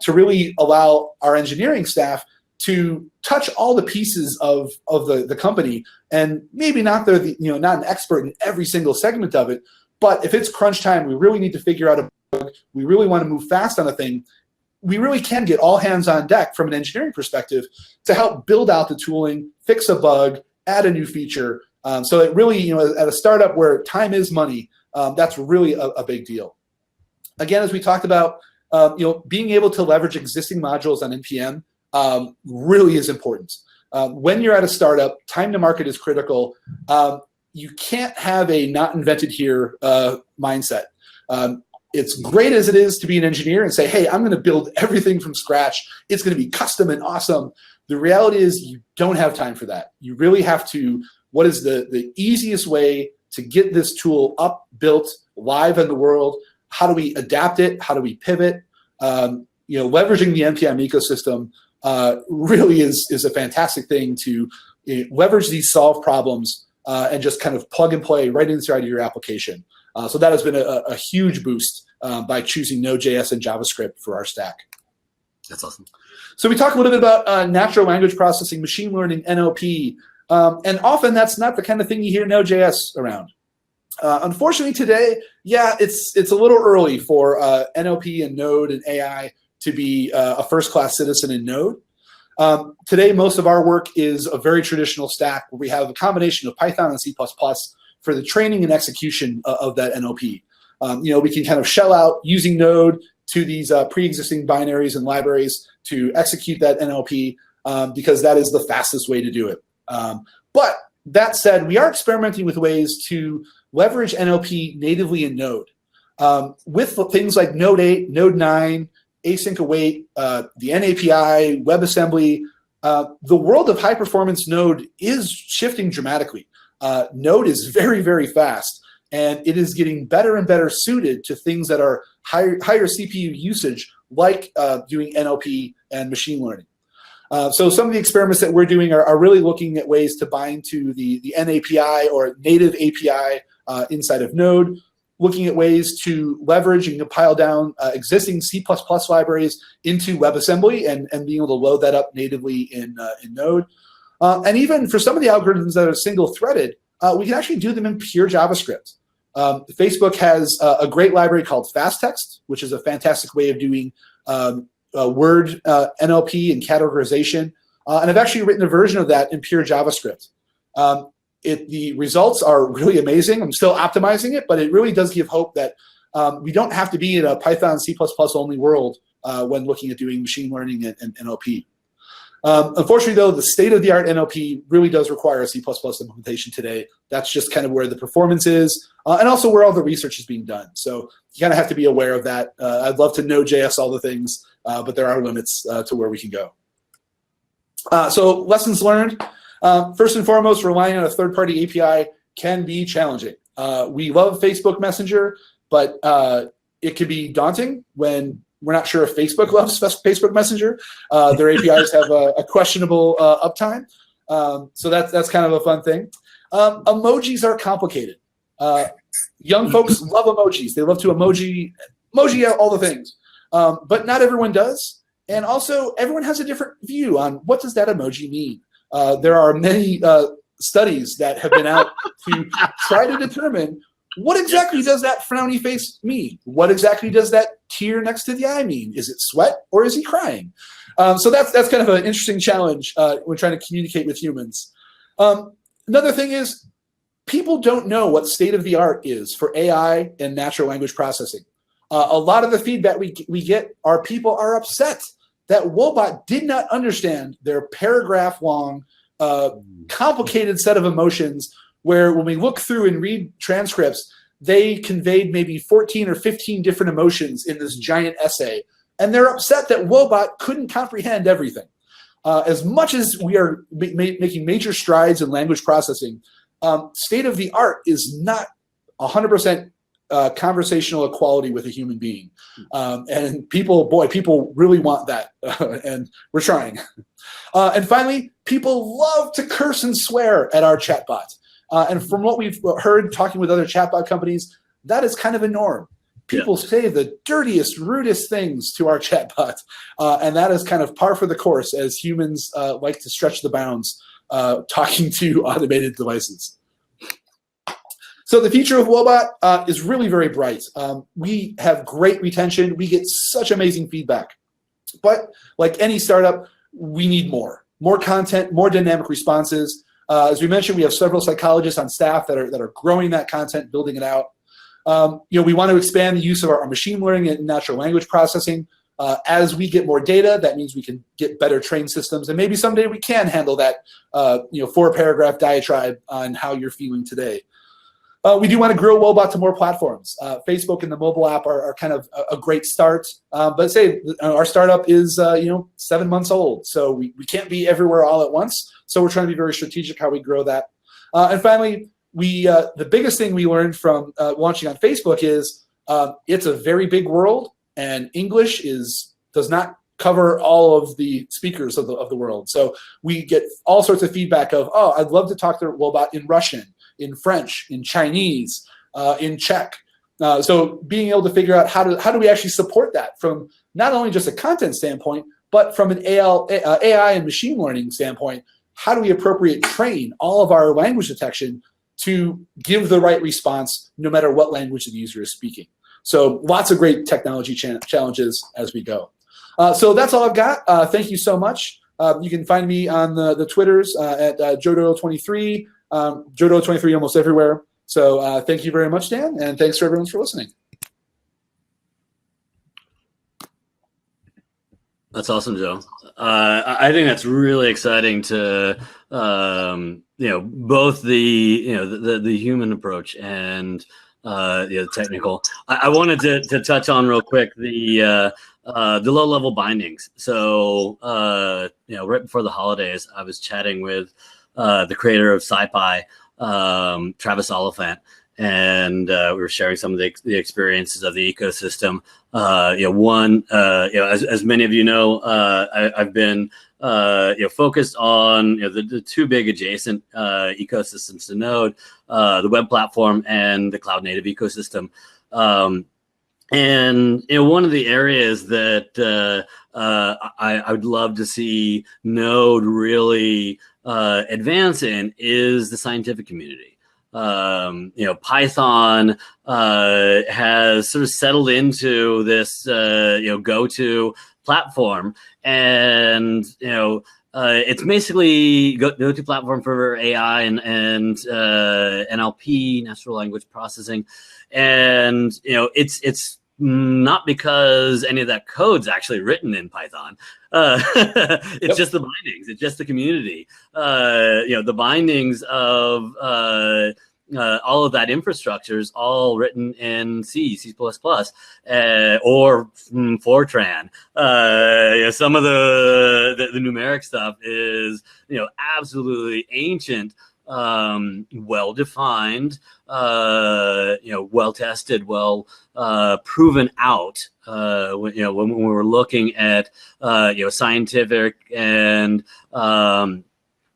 to really allow our engineering staff to touch all the pieces of the company, and maybe not not an expert in every single segment of it, but if it's crunch time, we really need to figure out a bug, we really want to move fast on a thing, we really can get all hands on deck from an engineering perspective to help build out the tooling, fix a bug, add a new feature. So it really, at a startup where time is money, that's really a big deal. Again, as we talked about, being able to leverage existing modules on NPM really is important. When you're at a startup, time to market is critical. You can't have a not invented here mindset. It's great as it is to be an engineer and say, hey, I'm going to build everything from scratch. It's going to be custom and awesome. The reality is you don't have time for that. You really have to, what is the easiest way to get this tool up, built, live in the world? How do we adapt it? How do we pivot? Leveraging the NPM ecosystem really is a fantastic thing to leverage these solved problems and just kind of plug and play right inside of your application. So that has been a huge boost by choosing Node.js and JavaScript for our stack. That's awesome. So we talk a little bit about natural language processing, machine learning, NLP, and often that's not the kind of thing you hear Node.js around. Unfortunately today, it's a little early for NLP and Node and AI to be a first-class citizen in Node. Today, most of our work is a very traditional stack where we have a combination of Python and C++ for the training and execution of that NLP. We can kind of shell out using Node to these pre-existing binaries and libraries to execute that NLP because that is the fastest way to do it. But that said, we are experimenting with ways to leverage NLP natively in Node. With things like Node 8, Node 9, async await, the NAPI, WebAssembly, the world of high-performance Node is shifting dramatically. Node is very, very fast, and it is getting better and better suited to things that are higher CPU usage, like doing NLP and machine learning. So some of the experiments that we're doing are really looking at ways to bind to the NAPI or native API inside of Node, looking at ways to leverage and compile down existing C++ libraries into WebAssembly and being able to load that up natively in Node. And even for some of the algorithms that are single-threaded, we can actually do them in pure JavaScript. Facebook has a great library called FastText, which is a fantastic way of doing word NLP and categorization. And I've actually written a version of that in pure JavaScript. The results are really amazing. I'm still optimizing it, but it really does give hope that we don't have to be in a Python C++ only world when looking at doing machine learning and NLP. Unfortunately, though, the state-of-the-art NLP really does require a C++ implementation today. That's just kind of where the performance is, and also where all the research is being done. So you kind of have to be aware of that. I'd love to Node.js all the things, but there are limits to where we can go. So lessons learned. First and foremost, relying on a third-party API can be challenging. We love Facebook Messenger, but it can be daunting when we're not sure if Facebook loves Facebook Messenger. Their APIs have a questionable uptime. So that's kind of a fun thing. Emojis are complicated. Young folks love emojis. They love to emoji all the things. But not everyone does. And also, everyone has a different view on what does that emoji mean. There are many studies that have been out to try to determine what exactly does that frowny face mean? What exactly does that tear next to the eye mean? Is it sweat or is he crying? So that's kind of an interesting challenge when trying to communicate with humans. Another thing is people don't know what state of the art is for AI and natural language processing. A lot of the feedback we get are people are upset that Woebot did not understand their paragraph-long, complicated set of emotions where when we look through and read transcripts, they conveyed maybe 14 or 15 different emotions in this giant essay. And they're upset that Woebot couldn't comprehend everything. As much as we are making major strides in language processing, state of the art is not 100% conversational equality with a human being. And people really want that. And we're trying. And finally, people love to curse and swear at our chatbot. And from what we've heard talking with other chatbot companies, that is kind of a norm. People say the dirtiest, rudest things to our chatbot. And that is kind of par for the course as humans like to stretch the bounds talking to automated devices. So the future of Woebot is really very bright. We have great retention. We get such amazing feedback. But like any startup, we need more content, more dynamic responses. As we mentioned, we have several psychologists on staff that are growing that content, building it out. We want to expand the use of our machine learning and natural language processing. As we get more data, that means we can get better trained systems, and maybe someday we can handle that 4-paragraph diatribe on how you're feeling today. We do want to grow Woebot to more platforms. Facebook and the mobile app are kind of a great start. But say our startup is 7 months old, so we can't be everywhere all at once. So we're trying to be very strategic how we grow that. And finally, the biggest thing we learned from launching on Facebook is it's a very big world, and English does not cover all of the speakers of the world. So we get all sorts of feedback of, oh, I'd love to talk to Woebot in Russian, in French, in Chinese, in Czech. So being able to figure out how do we actually support that from not only just a content standpoint, but from an AI and machine learning standpoint, how do we appropriate train all of our language detection to give the right response no matter what language the user is speaking? So lots of great technology challenges as we go. So that's all I've got. Thank you so much. You can find me on the Twitters at Joe Doyle 23, Joe Doyle 23 almost everywhere. So thank you very much, Dan, and thanks for everyone for listening. That's awesome, Joe. I think that's really exciting to both the human approach and the technical. I wanted to touch on real quick the low-level bindings. So right before the holidays, I was chatting with the creator of SciPy, Travis Oliphant, and we were sharing some of the experiences of the ecosystem. As many of you know, I've been focused on the two big adjacent ecosystems to Node, the web platform and the cloud native ecosystem. And one of the areas that I would love to see Node really advance in is the scientific community. Python has sort of settled into this go-to platform, and it's basically go-to platform for AI and NLP, natural language processing, and it's not because any of that code's actually written in Python. It's just the bindings. It's just the community. The bindings of all of that infrastructure is all written in C, C++, or Fortran. Some of the numeric stuff is absolutely ancient, well-defined, well-tested, proven out. When we're looking at scientific and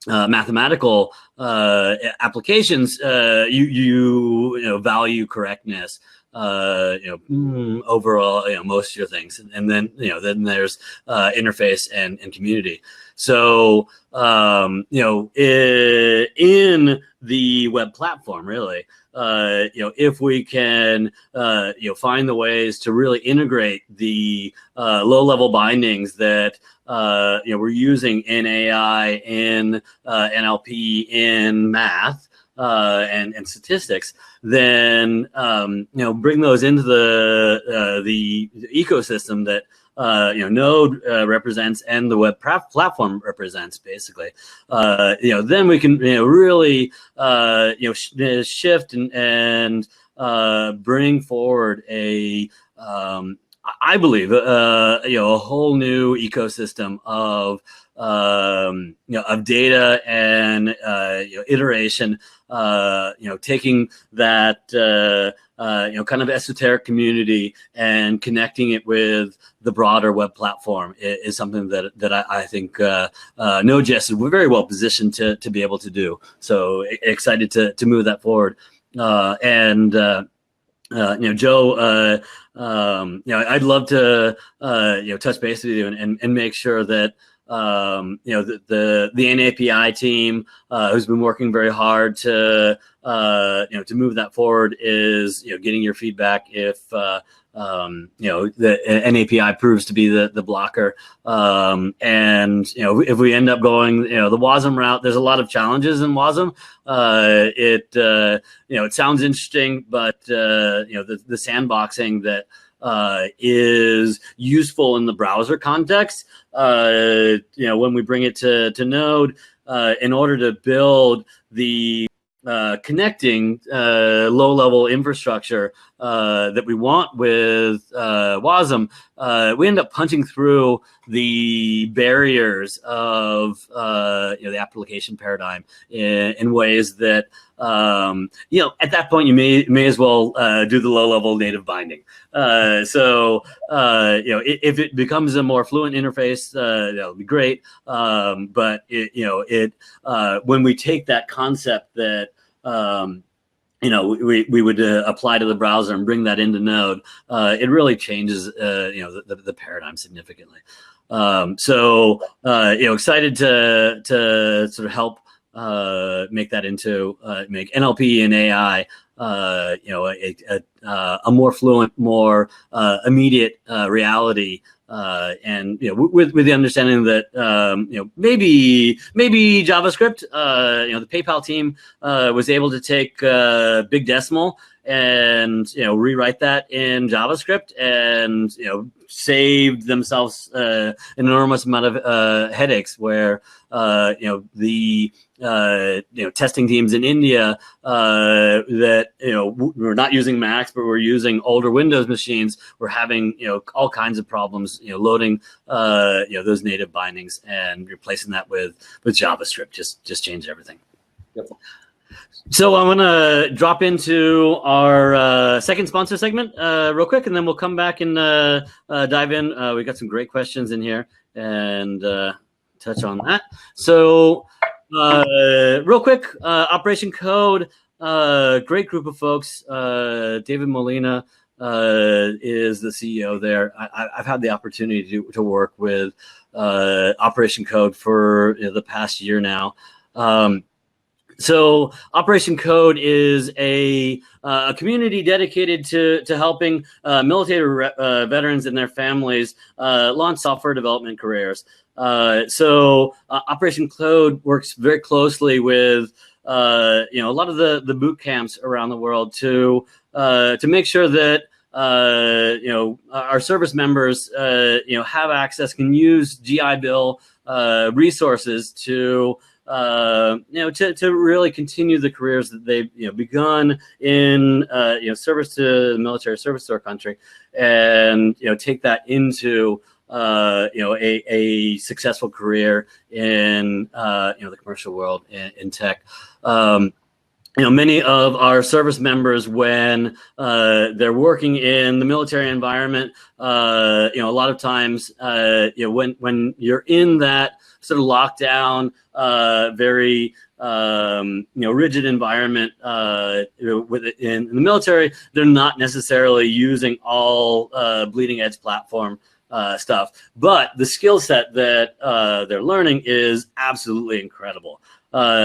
mathematical applications, you value correctness overall, most of your things, and then there's interface and community. So in the web platform, really, if we can find the ways to really integrate the low-level bindings that we're using in AI, in NLP, in math, and statistics, then bring those into the ecosystem that Node represents and the web platform represents, basically. Then we can really shift and bring forward I believe a whole new ecosystem of data and iteration. Taking that kind of esoteric community and connecting it with the broader web platform is something that I think Node.js is very well positioned to be able to do. So excited to move that forward. Joe, I'd love to touch base with you and make sure that the NAPI team, who's been working very hard to move that forward, is getting your feedback if the NAPI proves to be the blocker, and if we end up going the WASM route. There's a lot of challenges in WASM. It sounds interesting, but the sandboxing that is useful in the browser context. When we bring it to Node, in order to build the connecting low-level infrastructure that we want with WASM, we end up punching through the barriers of the application paradigm in ways that at that point you may as well do the low-level native binding. If it becomes a more fluent interface, that'll be great. But when we take that concept that we would apply to the browser and bring that into Node, it really changes the paradigm significantly. Excited to sort of help make that into make NLP and AI a more fluent, more immediate reality. And with the understanding that maybe JavaScript, the PayPal team was able to take big decimal and rewrite that in JavaScript and saved themselves an enormous amount of headaches where the testing teams in India that were not using Macs but were using older Windows machines were having all kinds of problems loading those native bindings, and replacing that with JavaScript just changed everything. Yep. So I want to drop into our second sponsor segment real quick, and then we'll come back and dive in. We got some great questions in here and touch on that. So real quick, Operation Code, great group of folks. David Molina is the CEO there. I've had the opportunity to work with Operation Code for the past year now. So Operation Code is a community dedicated to helping military veterans and their families launch software development careers. Operation Code works very closely with a lot of the boot camps around the world to make sure that our service members, have access, can use GI Bill resources to to really continue the careers that they've begun in service to the military, service to our country, and take that into a successful career in the commercial world in tech. Many of our service members, when they're working in the military environment, a lot of times, when you're in that sort of lockdown, very rigid environment in the military, they're not necessarily using all bleeding edge platform stuff, but the skill set that they're learning is absolutely incredible.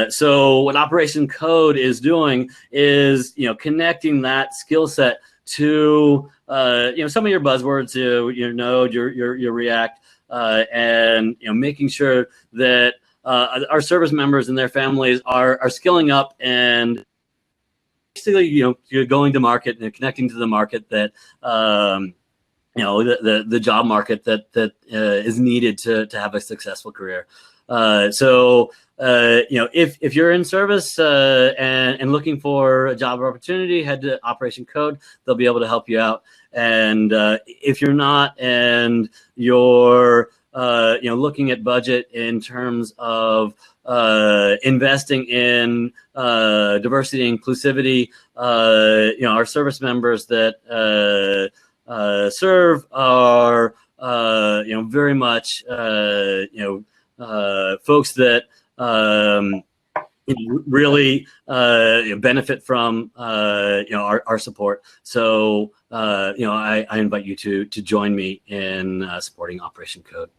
So what Operation Code is doing is, connecting that skill set to, some of your buzzwords, your Node, your React, and making sure that our service members and their families are skilling up and basically, you're going to market and connecting to the market that, the job market that is needed to have a successful career. If you're in service and looking for a job opportunity, head to Operation Code. They'll be able to help you out. And if you're not, and you're looking at budget in terms of investing in diversity and inclusivity, our service members that serve are very much folks that really benefit from our support. So I invite you to join me in supporting Operation Code.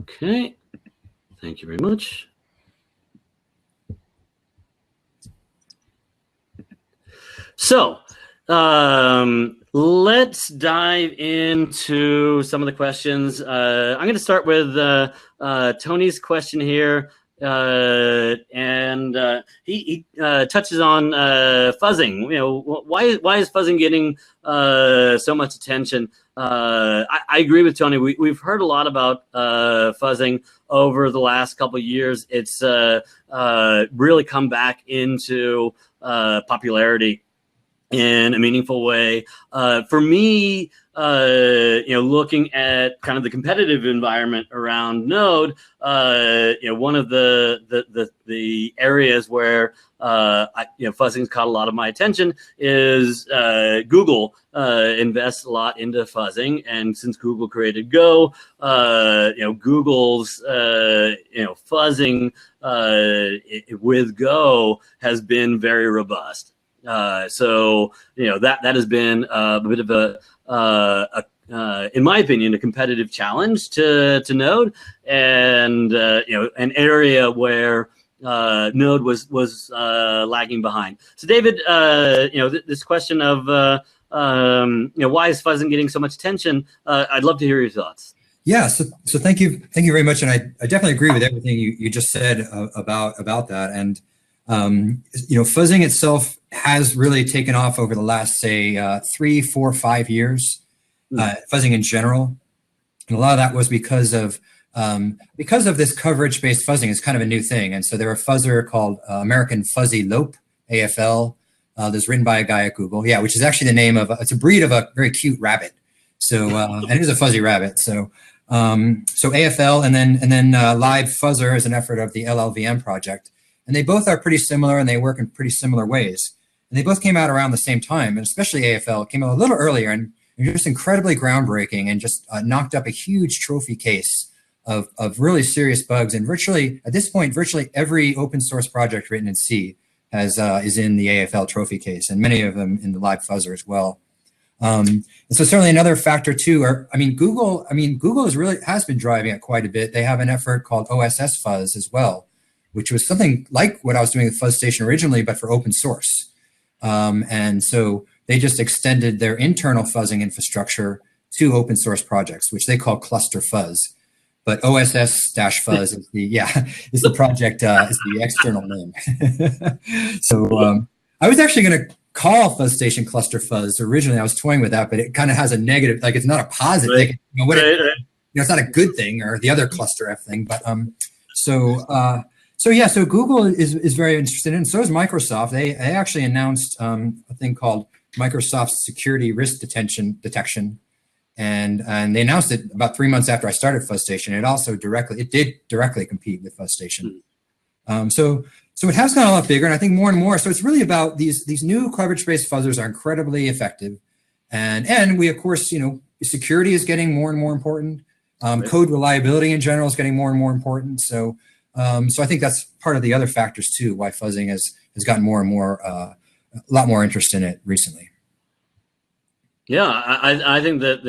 Okay, thank you very much. So let's dive into some of the questions. I'm going to start with Tony's question here, and he touches on fuzzing. Why is fuzzing getting so much attention? I agree with Tony. We've heard a lot about fuzzing over the last couple of years. It's really come back into popularity in a meaningful way. For me, looking at kind of the competitive environment around Node, one of the areas where fuzzing's caught a lot of my attention is Google invests a lot into fuzzing, and since Google created Go, Google's fuzzing with Go has been very robust. So that has been a bit of in my opinion, a competitive challenge to Node, and an area where Node was lagging behind. So David, this question of why is fuzzing getting so much attention? I'd love to hear your thoughts. Yeah, so thank you very much, and I definitely agree with everything you just said about that. And fuzzing itself has really taken off over the last, say, 3, 4, 5 years. Fuzzing in general, and a lot of that was because of this coverage-based fuzzing is kind of a new thing. And so there a fuzzer called American Fuzzy Lope, AFL, that's written by a guy at Google. Yeah, which is actually the name of it's a breed of a very cute rabbit. So and it is a fuzzy rabbit. So AFL and then Live Fuzzer is an effort of the LLVM project. And they both are pretty similar, and they work in pretty similar ways. And they both came out around the same time, and especially AFL came out a little earlier, and just incredibly groundbreaking, and just knocked up a huge trophy case of really serious bugs. And virtually, at this point, virtually every open source project written in C is in the AFL trophy case, and many of them in the Live Fuzzer as well. And so certainly another factor too, Google has been driving it quite a bit. They have an effort called OSS Fuzz as well, which was something like what I was doing with FuzzStation originally, but for open source. And so they just extended their internal fuzzing infrastructure to open source projects, which they call Cluster Fuzz. But OSS-Fuzz is the project, is the external name. So I was actually going to call Fuzz Station Cluster Fuzz. Originally, I was toying with that, but it kind of has a negative, like it's not a positive. Right. Like, it's not a good thing, or the other cluster F thing. But so Google is very interested in, and so is Microsoft. They actually announced a thing called Microsoft Security Risk Detection, and they announced it about 3 months after I started Fuzz Station. It did directly compete with Fuzz Station. So it has gotten a lot bigger, and I think more and more. So it's really about these new coverage-based fuzzers are incredibly effective, and we of course security is getting more and more important. Code reliability in general is getting more and more important. So I think that's part of the other factors too why fuzzing has gotten more and more a lot more interest in it recently. Yeah, I think that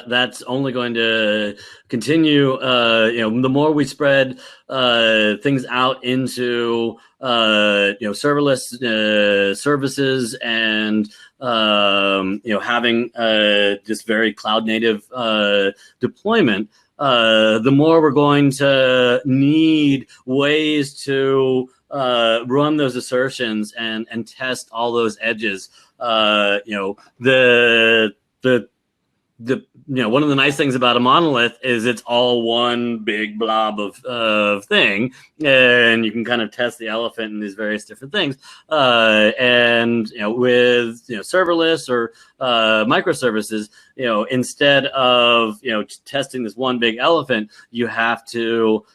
that's only going to continue. The more we spread things out into serverless services and having just very cloud native deployment, the more we're going to need ways to run those assertions and test all those edges. One of the nice things about a monolith is it's all one big blob of thing, and you can kind of test the elephant in these various different things. And with serverless or microservices, instead of testing this one big elephant, you have to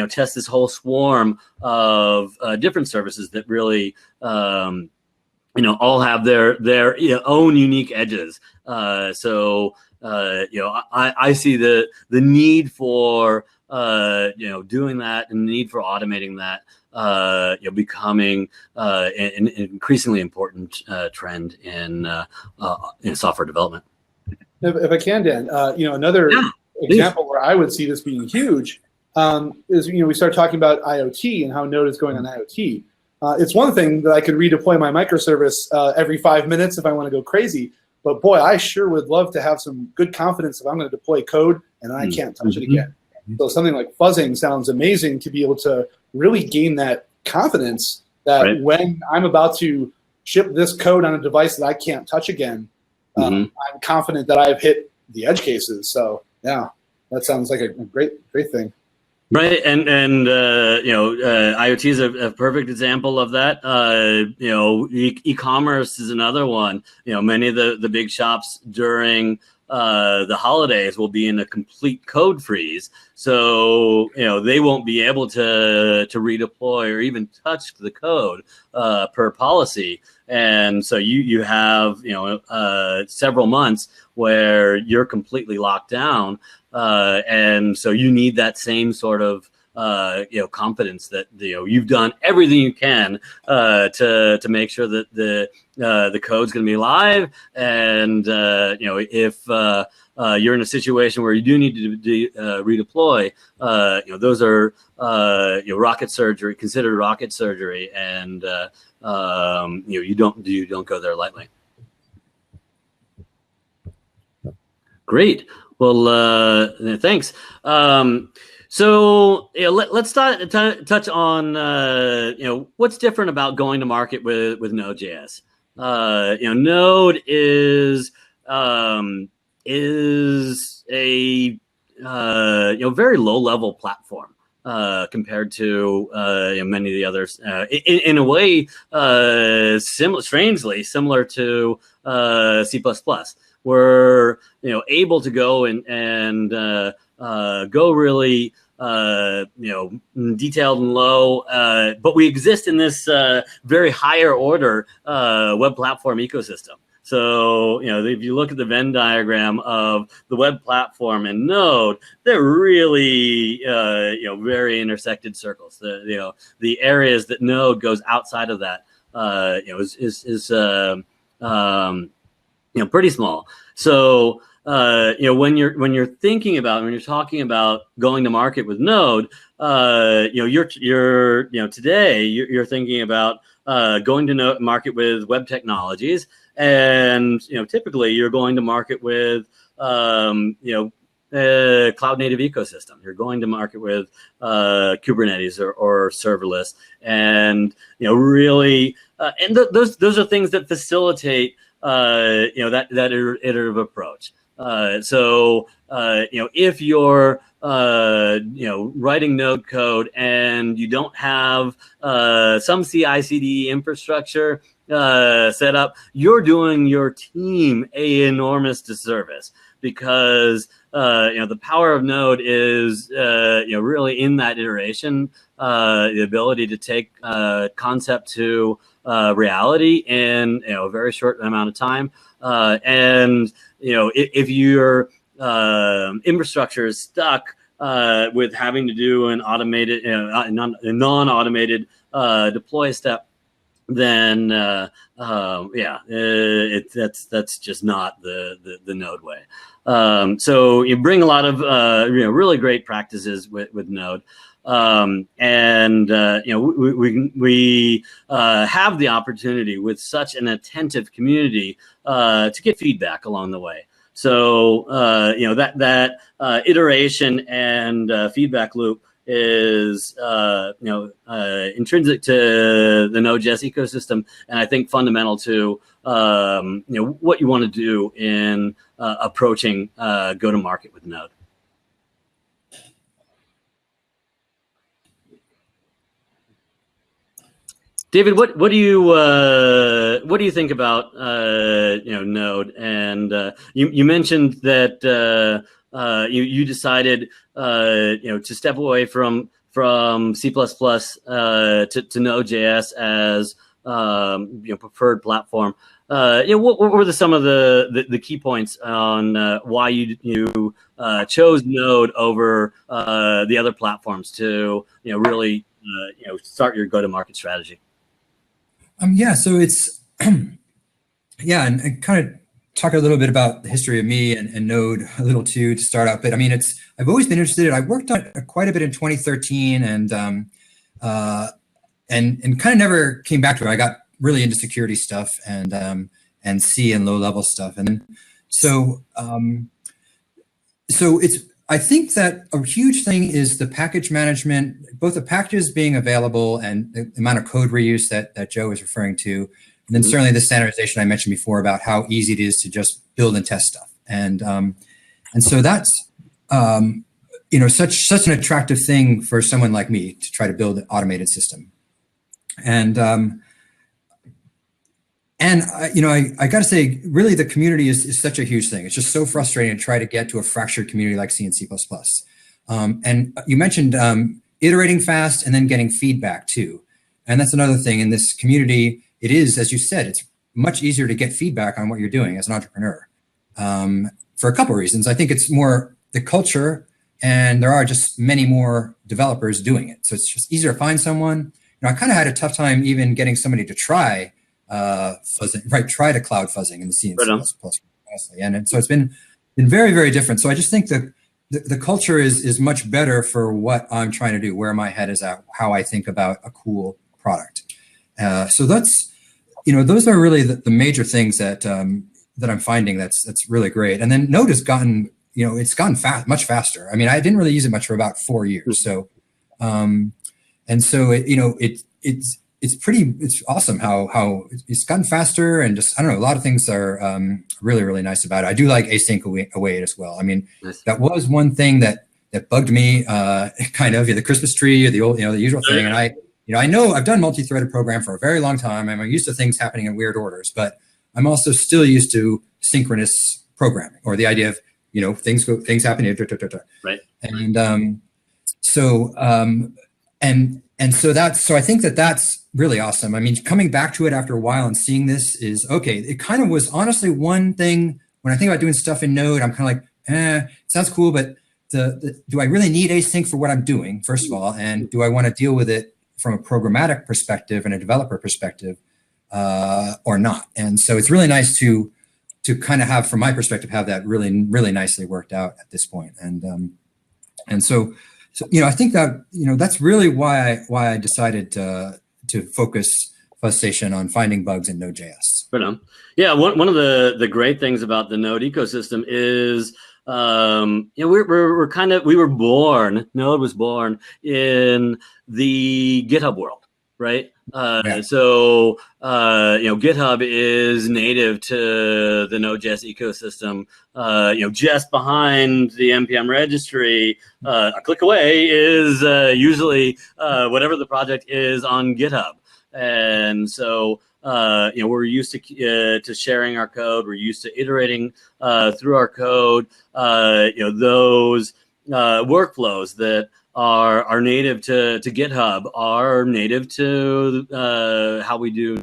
test this whole swarm of different services that really all have their own unique edges. I see the need for doing that and the need for automating that becoming an increasingly important trend in software development. If I can, Dan, another example where I would see this being huge is we start talking about IoT and how Node is going on IoT. It's one thing that I could redeploy my microservice every 5 minutes if I want to go crazy. But boy, I sure would love to have some good confidence if I'm going to deploy code and I can't touch it again. So something like fuzzing sounds amazing to be able to really gain that confidence that when I'm about to ship this code on a device that I can't touch again, I'm confident that I've hit the edge cases. So yeah, that sounds like a great thing. Right, and IoT is a perfect example of that. E-commerce is another one. Many of the big shops during the holidays will be in a complete code freeze, so they won't be able to redeploy or even touch the code per policy, and so you have several months where you're completely locked down. And so you need that same sort of confidence that you've done everything you can to make sure that the code's going to be live, and if you're in a situation where you do need to redeploy, those are considered rocket surgery, and you don't go there lightly. Great. Well, thanks. So let's touch on what's different about going to market with Node.js. Node is a very low level platform compared to many of the others. In a way, strangely similar to C++. We're able to go and go really detailed and low, but we exist in this very higher order web platform ecosystem. So if you look at the Venn diagram of the web platform and Node, they're really very intersected circles. The areas that Node goes outside of that is pretty small. So when you're talking about going to market with Node, today you're thinking about going to market with web technologies, and typically you're going to market with cloud native ecosystem. You're going to market with Kubernetes or serverless, and really, and those are things that facilitate that iterative approach. If you're writing Node code and you don't have some CI/CD infrastructure set up, you're doing your team an enormous disservice, because the power of Node is really in that iteration, the ability to take concept to reality in a very short amount of time, and if your infrastructure is stuck with having to do an automated, non-automated deploy step, then that's just not the Node way. So you bring a lot of really great practices with Node. We have the opportunity with such an attentive community to get feedback along the way. So that iteration and feedback loop is intrinsic to the Node.js ecosystem, and I think fundamental to what you want to do in approaching go-to-market with Node. David, what do you think about Node? And you mentioned that you decided to step away from C++ to Node.js as preferred platform. What were some of the key points on why you chose Node over the other platforms to really start your go-to-market strategy? So it's and I kind of talk a little bit about the history of me and Node a little too to start out. But I mean, I've always been interested. I worked on it quite a bit in 2013, and kind of never came back to it. I got really into security stuff and C and low level stuff, and so I think that a huge thing is the package management, both the packages being available and the amount of code reuse that Joe was referring to. And then certainly the standardization I mentioned before about how easy it is to just build and test stuff. And so that's, such an attractive thing for someone like me to try to build an automated system. And I got to say, really, the community is such a huge thing. It's just so frustrating to try to get to a fractured community like C and C++. And you mentioned iterating fast and then getting feedback too. And that's another thing in this community. It is, as you said, it's much easier to get feedback on what you're doing as an entrepreneur for a couple of reasons. I think it's more the culture, and there are just many more developers doing it. So it's just easier to find someone. I kind of had a tough time even getting somebody to try fuzzing, try to cloud fuzzing in the C and C++, honestly. And so it's been very, very different. So I just think the culture is much better for what I'm trying to do, where my head is at, how I think about a cool product. So that's, those are really the major things that I'm finding that's really great. And then Node has gotten, it's gotten much faster. I mean, I didn't really use it much for about 4 years. So, and so it's awesome how it's gotten faster, and just, I don't know, a lot of things are really, really nice about it. I do like async await as well. I mean, that was one thing that bugged me, kind of, the Christmas tree or the old, the usual thing. And I know I've done multi-threaded program for a very long time. I'm used to things happening in weird orders, but I'm also still used to synchronous programming, or the idea of, things happen here, right? And so I think that's really awesome. I mean, coming back to it after a while and seeing this is okay. It kind of was honestly one thing when I think about doing stuff in Node. I'm kind of like, it sounds cool, but do I really need async for what I'm doing, first of all, and do I want to deal with it from a programmatic perspective and a developer perspective, or not? And so it's really nice to kind of have, from my perspective, have that really, really nicely worked out at this point. And so I think that, that's really why I decided to focus FuzzStation on finding bugs in Node.js. Right on. Yeah, one of the great things about the Node ecosystem is we were born. Node was born in the GitHub world, right? So GitHub is native to the Node.js ecosystem. Just behind the npm registry, a click away is usually whatever the project is on GitHub, and so we're used to sharing our code. We're used to iterating through our code. Those workflows that are native to GitHub are native to how we do.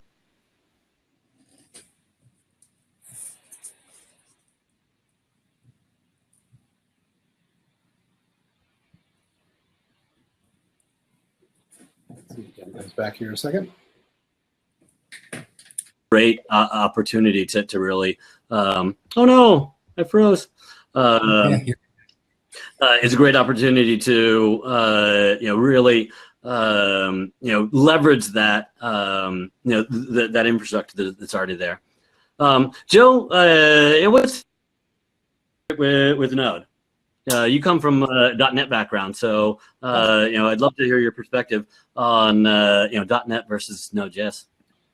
Let's back here a second. Great opportunity to really. Oh no, I froze. It's a great opportunity to really leverage that that infrastructure that's already there. Joe, what's with Node? You come from a .NET background, so I'd love to hear your perspective on .NET versus Node.js.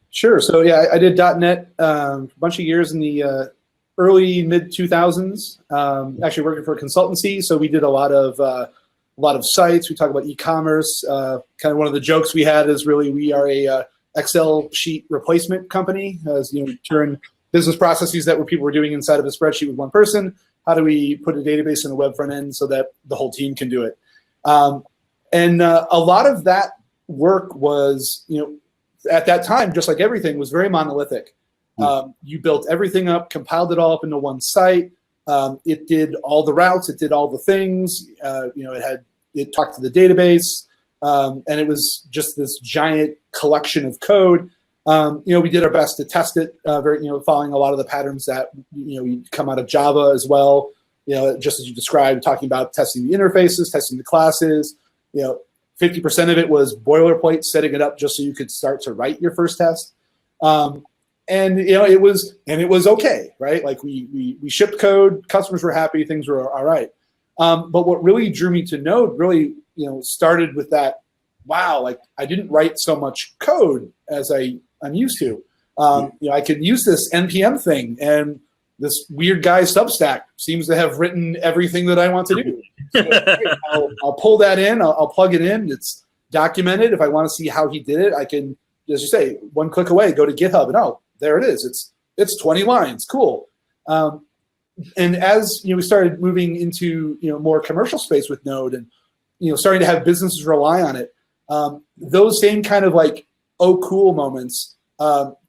Sure. So yeah, I did .NET a bunch of years in the early mid 2000s. Actually working for a consultancy, so we did a lot of sites. We talk about e-commerce. Kind of one of the jokes we had is really we are a Excel sheet replacement company. As we turn business processes that people were doing inside of a spreadsheet with one person. How do we put a database in the web front end so that the whole team can do it? And a lot of that work was, at that time, just like everything, was very monolithic. You built everything up, compiled it all up into one site. It did all the routes, it did all the things. It talked to the database, and it was just this giant collection of code. We did our best to test it, following a lot of the patterns that come out of Java as well. Just as you described, talking about testing the interfaces, testing the classes. 50% of it was boilerplate, setting it up just so you could start to write your first test. And it was okay, right? Like we shipped code, customers were happy, things were all right. But what really drew me to Node really started with that. Wow, like I didn't write so much code as I'm used to. I could use this npm thing, and this weird guy Substack seems to have written everything that I want to do. So, I'll pull that in, I'll plug it in. It's documented. If I want to see how he did it, I can, as you say, one click away, go to GitHub, and there it is. It's 20 lines. Cool. And as we started moving into more commercial space with Node, and starting to have businesses rely on it, those same kind of like oh cool moments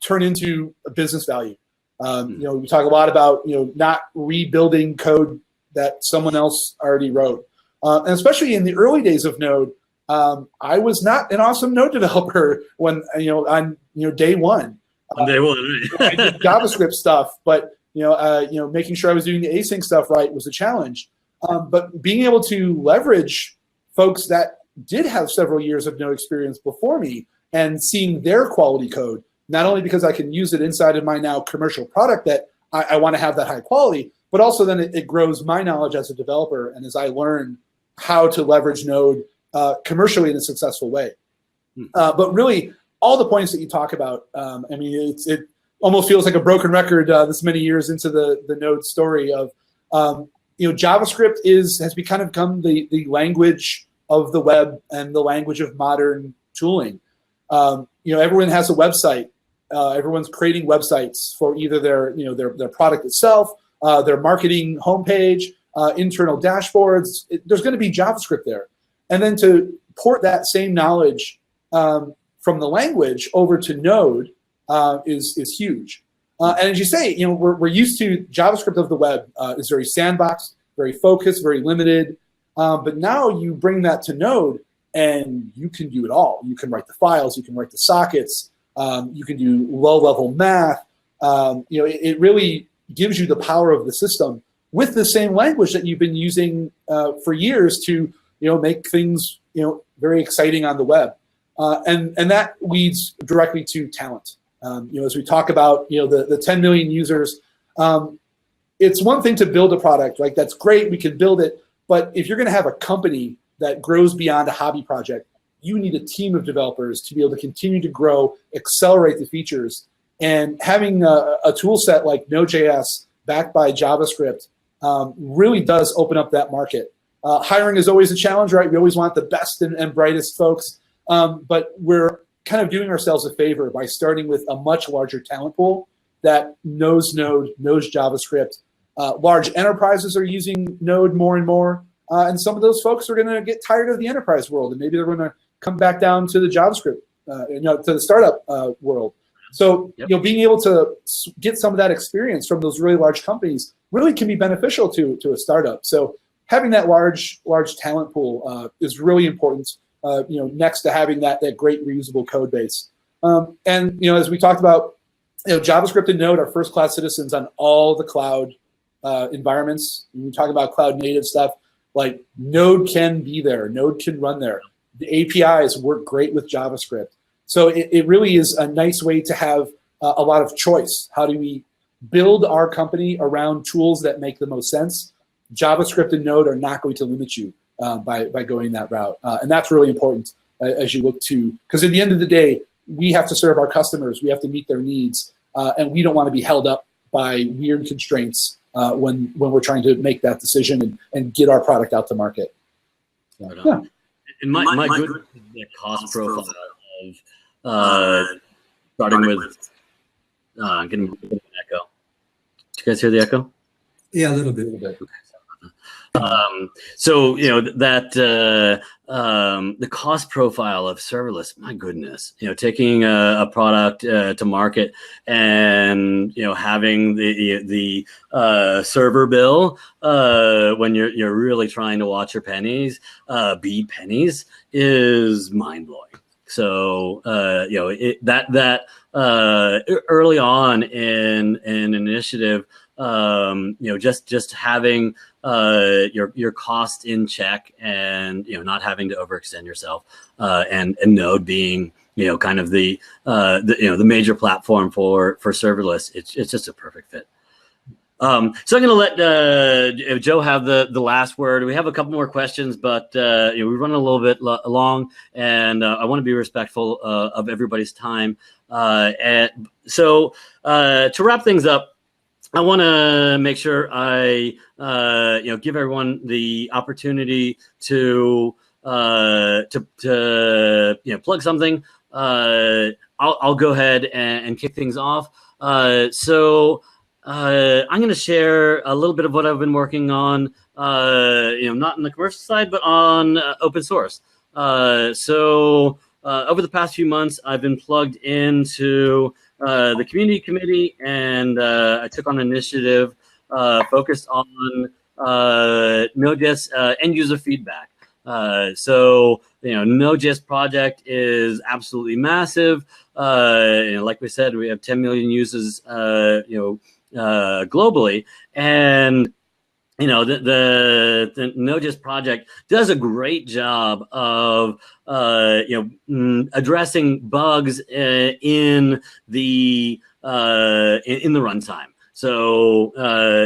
turn into a business value. We talk a lot about not rebuilding code that someone else already wrote, and especially in the early days of Node, I was not an awesome Node developer when on day one. On day one, I did JavaScript stuff, but making sure I was doing the async stuff right was a challenge. But being able to leverage folks that did have several years of Node experience before me and seeing their quality code, not only because I can use it inside of my now commercial product that I want to have that high quality, but also then it grows my knowledge as a developer and as I learn how to leverage Node commercially in a successful way. But really, all the points that you talk about, it almost feels like a broken record this many years into the Node story of, JavaScript has become the language of the web and the language of modern tooling. Everyone has a website. Everyone's creating websites for either their product itself, their marketing homepage, internal dashboards. There's going to be JavaScript there. And then to port that same knowledge from the language over to Node is huge. And as you say, we're used to JavaScript of the web is very sandboxed, very focused, very limited. But now you bring that to Node, and you can do it all. You can write the files, you can write the sockets, you can do low-level math. It really gives you the power of the system with the same language that you've been using for years to make things very exciting on the web. And that leads directly to talent. As we talk about the 10 million users, it's one thing to build a product, like that's great, we can build it, but if you're going to have a company that grows beyond a hobby project, you need a team of developers to be able to continue to grow, accelerate the features. And having a tool set like Node.js backed by JavaScript really does open up that market. Hiring is always a challenge, right? We always want the best and brightest folks, but we're kind of doing ourselves a favor by starting with a much larger talent pool that knows Node, knows JavaScript. Large enterprises are using Node more and more, and some of those folks are going to get tired of the enterprise world, and maybe they're going to come back down to the JavaScript, to the startup world. So, being able to get some of that experience from those really large companies really can be beneficial to a startup. So, having that large talent pool is really important. Next to having that great reusable code base. And as we talked about, JavaScript and Node are first-class citizens on all the cloud environments. When we talk about cloud native stuff, like Node can be there, Node can run there. The APIs work great with JavaScript. So it really is a nice way to have a lot of choice. How do we build our company around tools that make the most sense? JavaScript and Node are not going to limit you by going that route. And that's really important as you look to, because at the end of the day, we have to serve our customers, we have to meet their needs, and we don't want to be held up by weird constraints when we're trying to make that decision and get our product out to market. Yeah. And my good cost profile of starting with getting an echo. Did you guys hear the echo? Yeah, a little bit. So that the cost profile of serverless, my goodness, taking a product to market and having the server bill when you're really trying to watch your pennies be pennies is mind blowing. So early on in an initiative, just having your cost in check and not having to overextend yourself, and Node being kind of the major platform for serverless, it's just a perfect fit. So I'm going to let Joe have the last word. We have a couple more questions, but we're running a little bit long, and I want to be respectful of everybody's time. So to wrap things up, I want to make sure I give everyone the opportunity to plug something. I'll go ahead and kick things off. So I'm going to share a little bit of what I've been working on. Not in the commercial side, but on open source. So over the past few months, I've been plugged into the community committee, and I took on an initiative focused on Node.js end user feedback. So Node.js project is absolutely massive. Like we said, we have 10 million users, globally, and the Node.js project does a great job of addressing bugs in the runtime. So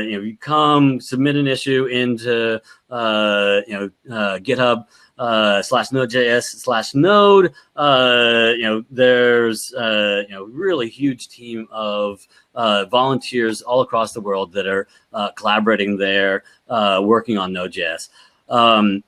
you come submit an issue into GitHub /Node.js/Node. There's really huge team of volunteers all across the world that are collaborating there, working on Node.js.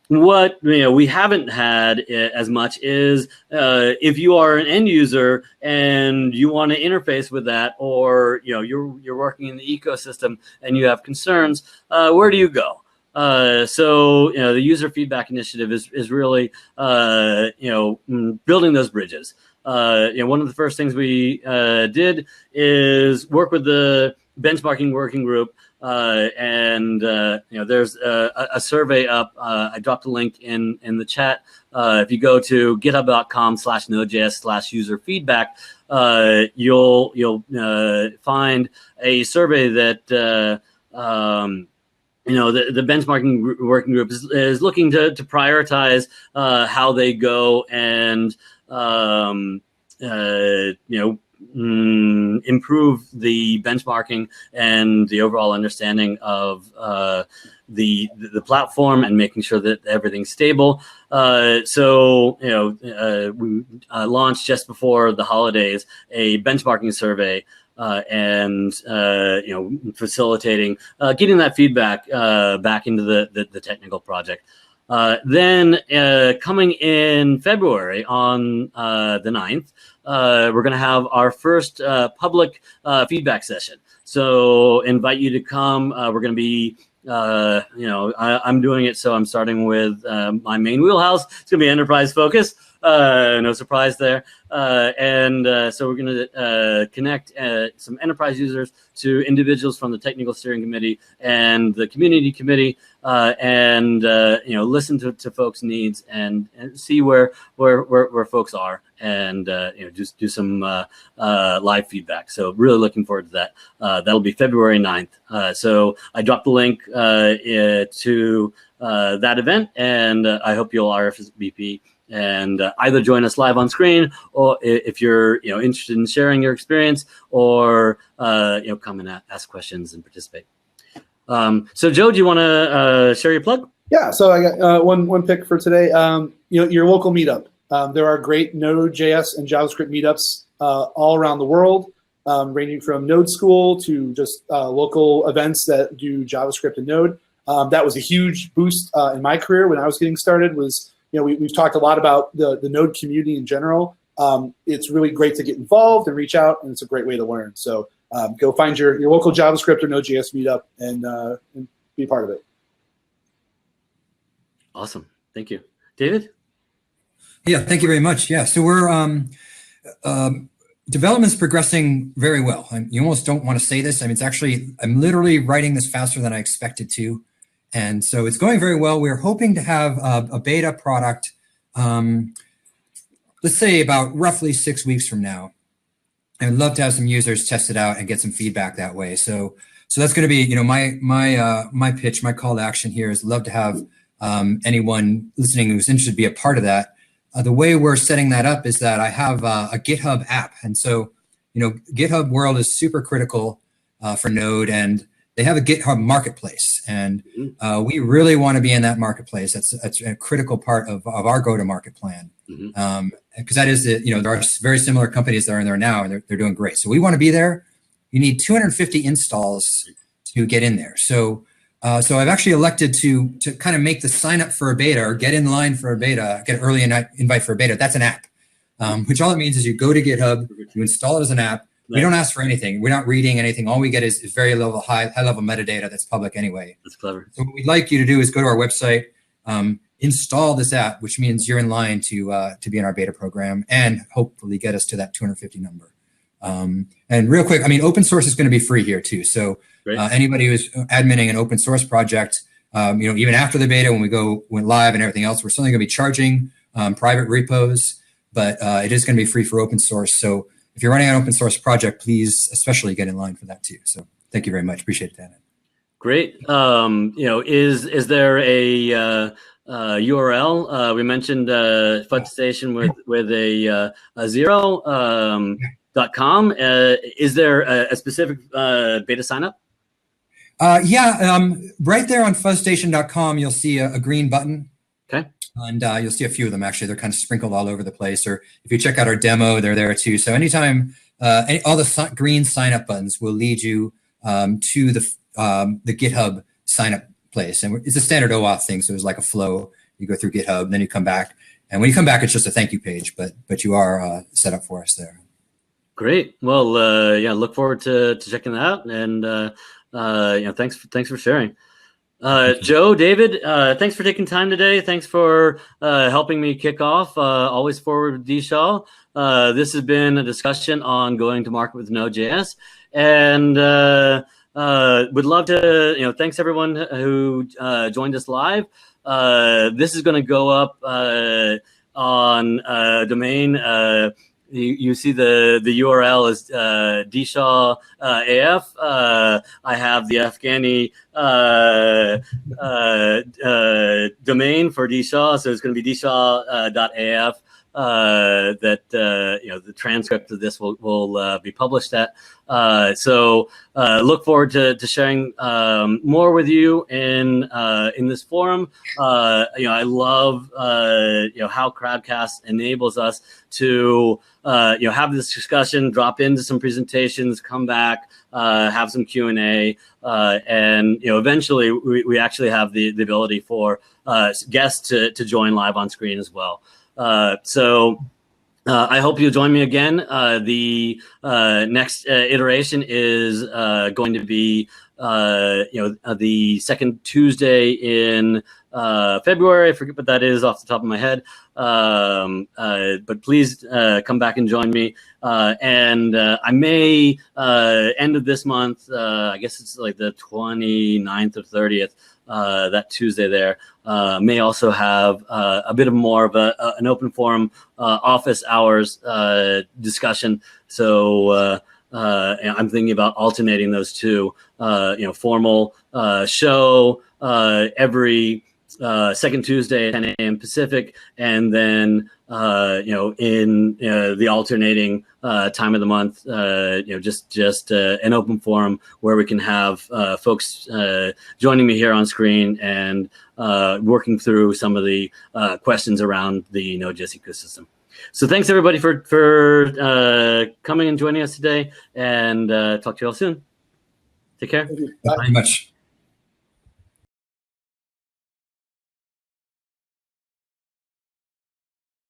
What we haven't had as much is if you are an end user and you want to interface with that, or you're working in the ecosystem and you have concerns, where do you go? So the user feedback initiative is really building those bridges. One of the first things we did is work with the benchmarking working group, and there's a survey up. I dropped a link in the chat. If you go to github.com/Node.js/user feedback, you'll find a survey that the benchmarking working group is looking to prioritize how they go and improve the benchmarking and the overall understanding of the platform and making sure that everything's stable. So we launched just before the holidays a benchmarking survey. And facilitating getting that feedback back into the technical project. Then coming in February on the 9th, we're going to have our first public feedback session. So invite you to come. We're going to be I'm doing it, so I'm starting with my main wheelhouse. It's going to be enterprise focus. No surprise there. So we're going to connect some enterprise users to individuals from the technical steering committee and the community committee, and listen to folks' needs and see where folks are, and just do some live feedback. So really looking forward to that. That'll be February 9th. So I dropped the link to that event, and I hope you'll RSVP and either join us live on screen, or if you're interested in sharing your experience, or come and ask questions and participate. So Joe, do you want to share your plug? Yeah, so I got one pick for today. Your local meetup. There are great Node.js and JavaScript meetups all around the world, ranging from Node School to just local events that do JavaScript and Node. That was a huge boost in my career when I was getting started. We've talked a lot about the Node community in general. It's really great to get involved and reach out, and it's a great way to learn. So go find your local JavaScript or Node.js meetup and be part of it. Awesome. Thank you. David? Yeah, thank you very much. Yeah, so we're development's progressing very well. You almost don't want to say this. I'm literally writing this faster than I expected to. And so it's going very well. We're hoping to have a beta product, let's say about roughly 6 weeks from now. I'd love to have some users test it out and get some feedback that way. So that's going to be, my pitch, my call to action here is love to have anyone listening who's interested be a part of that. The way we're setting that up is that I have a GitHub app. And so, GitHub world is super critical for Node, and they have a GitHub marketplace, and we really want to be in that marketplace. That's a critical part of our go-to-market plan, because that is there are very similar companies that are in there now, and they're doing great. So we want to be there. You need 250 installs to get in there. So I've actually elected to kind of make the sign up for a beta or get in line for a beta, get an early invite for a beta. That's an app, which all it means is you go to GitHub, you install it as an app. We don't ask for anything. We're not reading anything. All we get is very high level metadata that's public anyway. That's clever. So what we'd like you to do is go to our website, install this app, which means you're in line to be in our beta program and hopefully get us to that 250 number. And real quick, open source is going to be free here too. So anybody who's adminning an open source project, even after the beta, when we went live and everything else, we're still going to be charging private repos, but it is going to be free for open source. So if you're running an open source project, please especially get in line for that too. So thank you very much. Appreciate that. Great. Is there a URL? We mentioned FUD Station with a zero.com. Is there a specific beta sign up? Right there on fuzzstation.com, you'll see a green button. Okay. And you'll see a few of them, actually. They're kind of sprinkled all over the place. Or if you check out our demo, they're there too. So anytime, all the green sign-up buttons will lead you to the GitHub sign-up place. And it's a standard OAuth thing, so it's like a flow. You go through GitHub, and then you come back. And when you come back, it's just a thank you page, but you are set up for us there. Great. Well, look forward to checking that out. And thanks for sharing. Joe, David, thanks for taking time today. Thanks for helping me kick off Always Forward with dshaw. This has been a discussion on going to market with Node.js, and would love to, thanks everyone who joined us live. This is going to go up on domain. You see the URL is dshaw AF. I have the Afghani domain for dshaw, so it's going to be dshaw.af. that the transcript of this will be published at. So look forward to sharing more with you in this forum. I love how Crowdcast enables us to have this discussion, drop into some presentations, come back, have some Q&A, and eventually we actually have the ability for guests to join live on screen as well. So I hope you'll join me again. The next iteration is going to be the second Tuesday in February. I forget what that is off the top of my head. But please come back and join me. And I may, end of this month, I guess it's like the 29th or 30th, that Tuesday there, may also have a bit of more of an open forum office hours discussion. So I'm thinking about alternating those two, formal show every second Tuesday at 10 a.m. Pacific, and then in the alternating time of the month, just an open forum where we can have folks joining me here on screen and working through some of the questions around the Node.js ecosystem. So thanks everybody for coming and joining us today, and talk to you all soon. Take care. Thank you very much.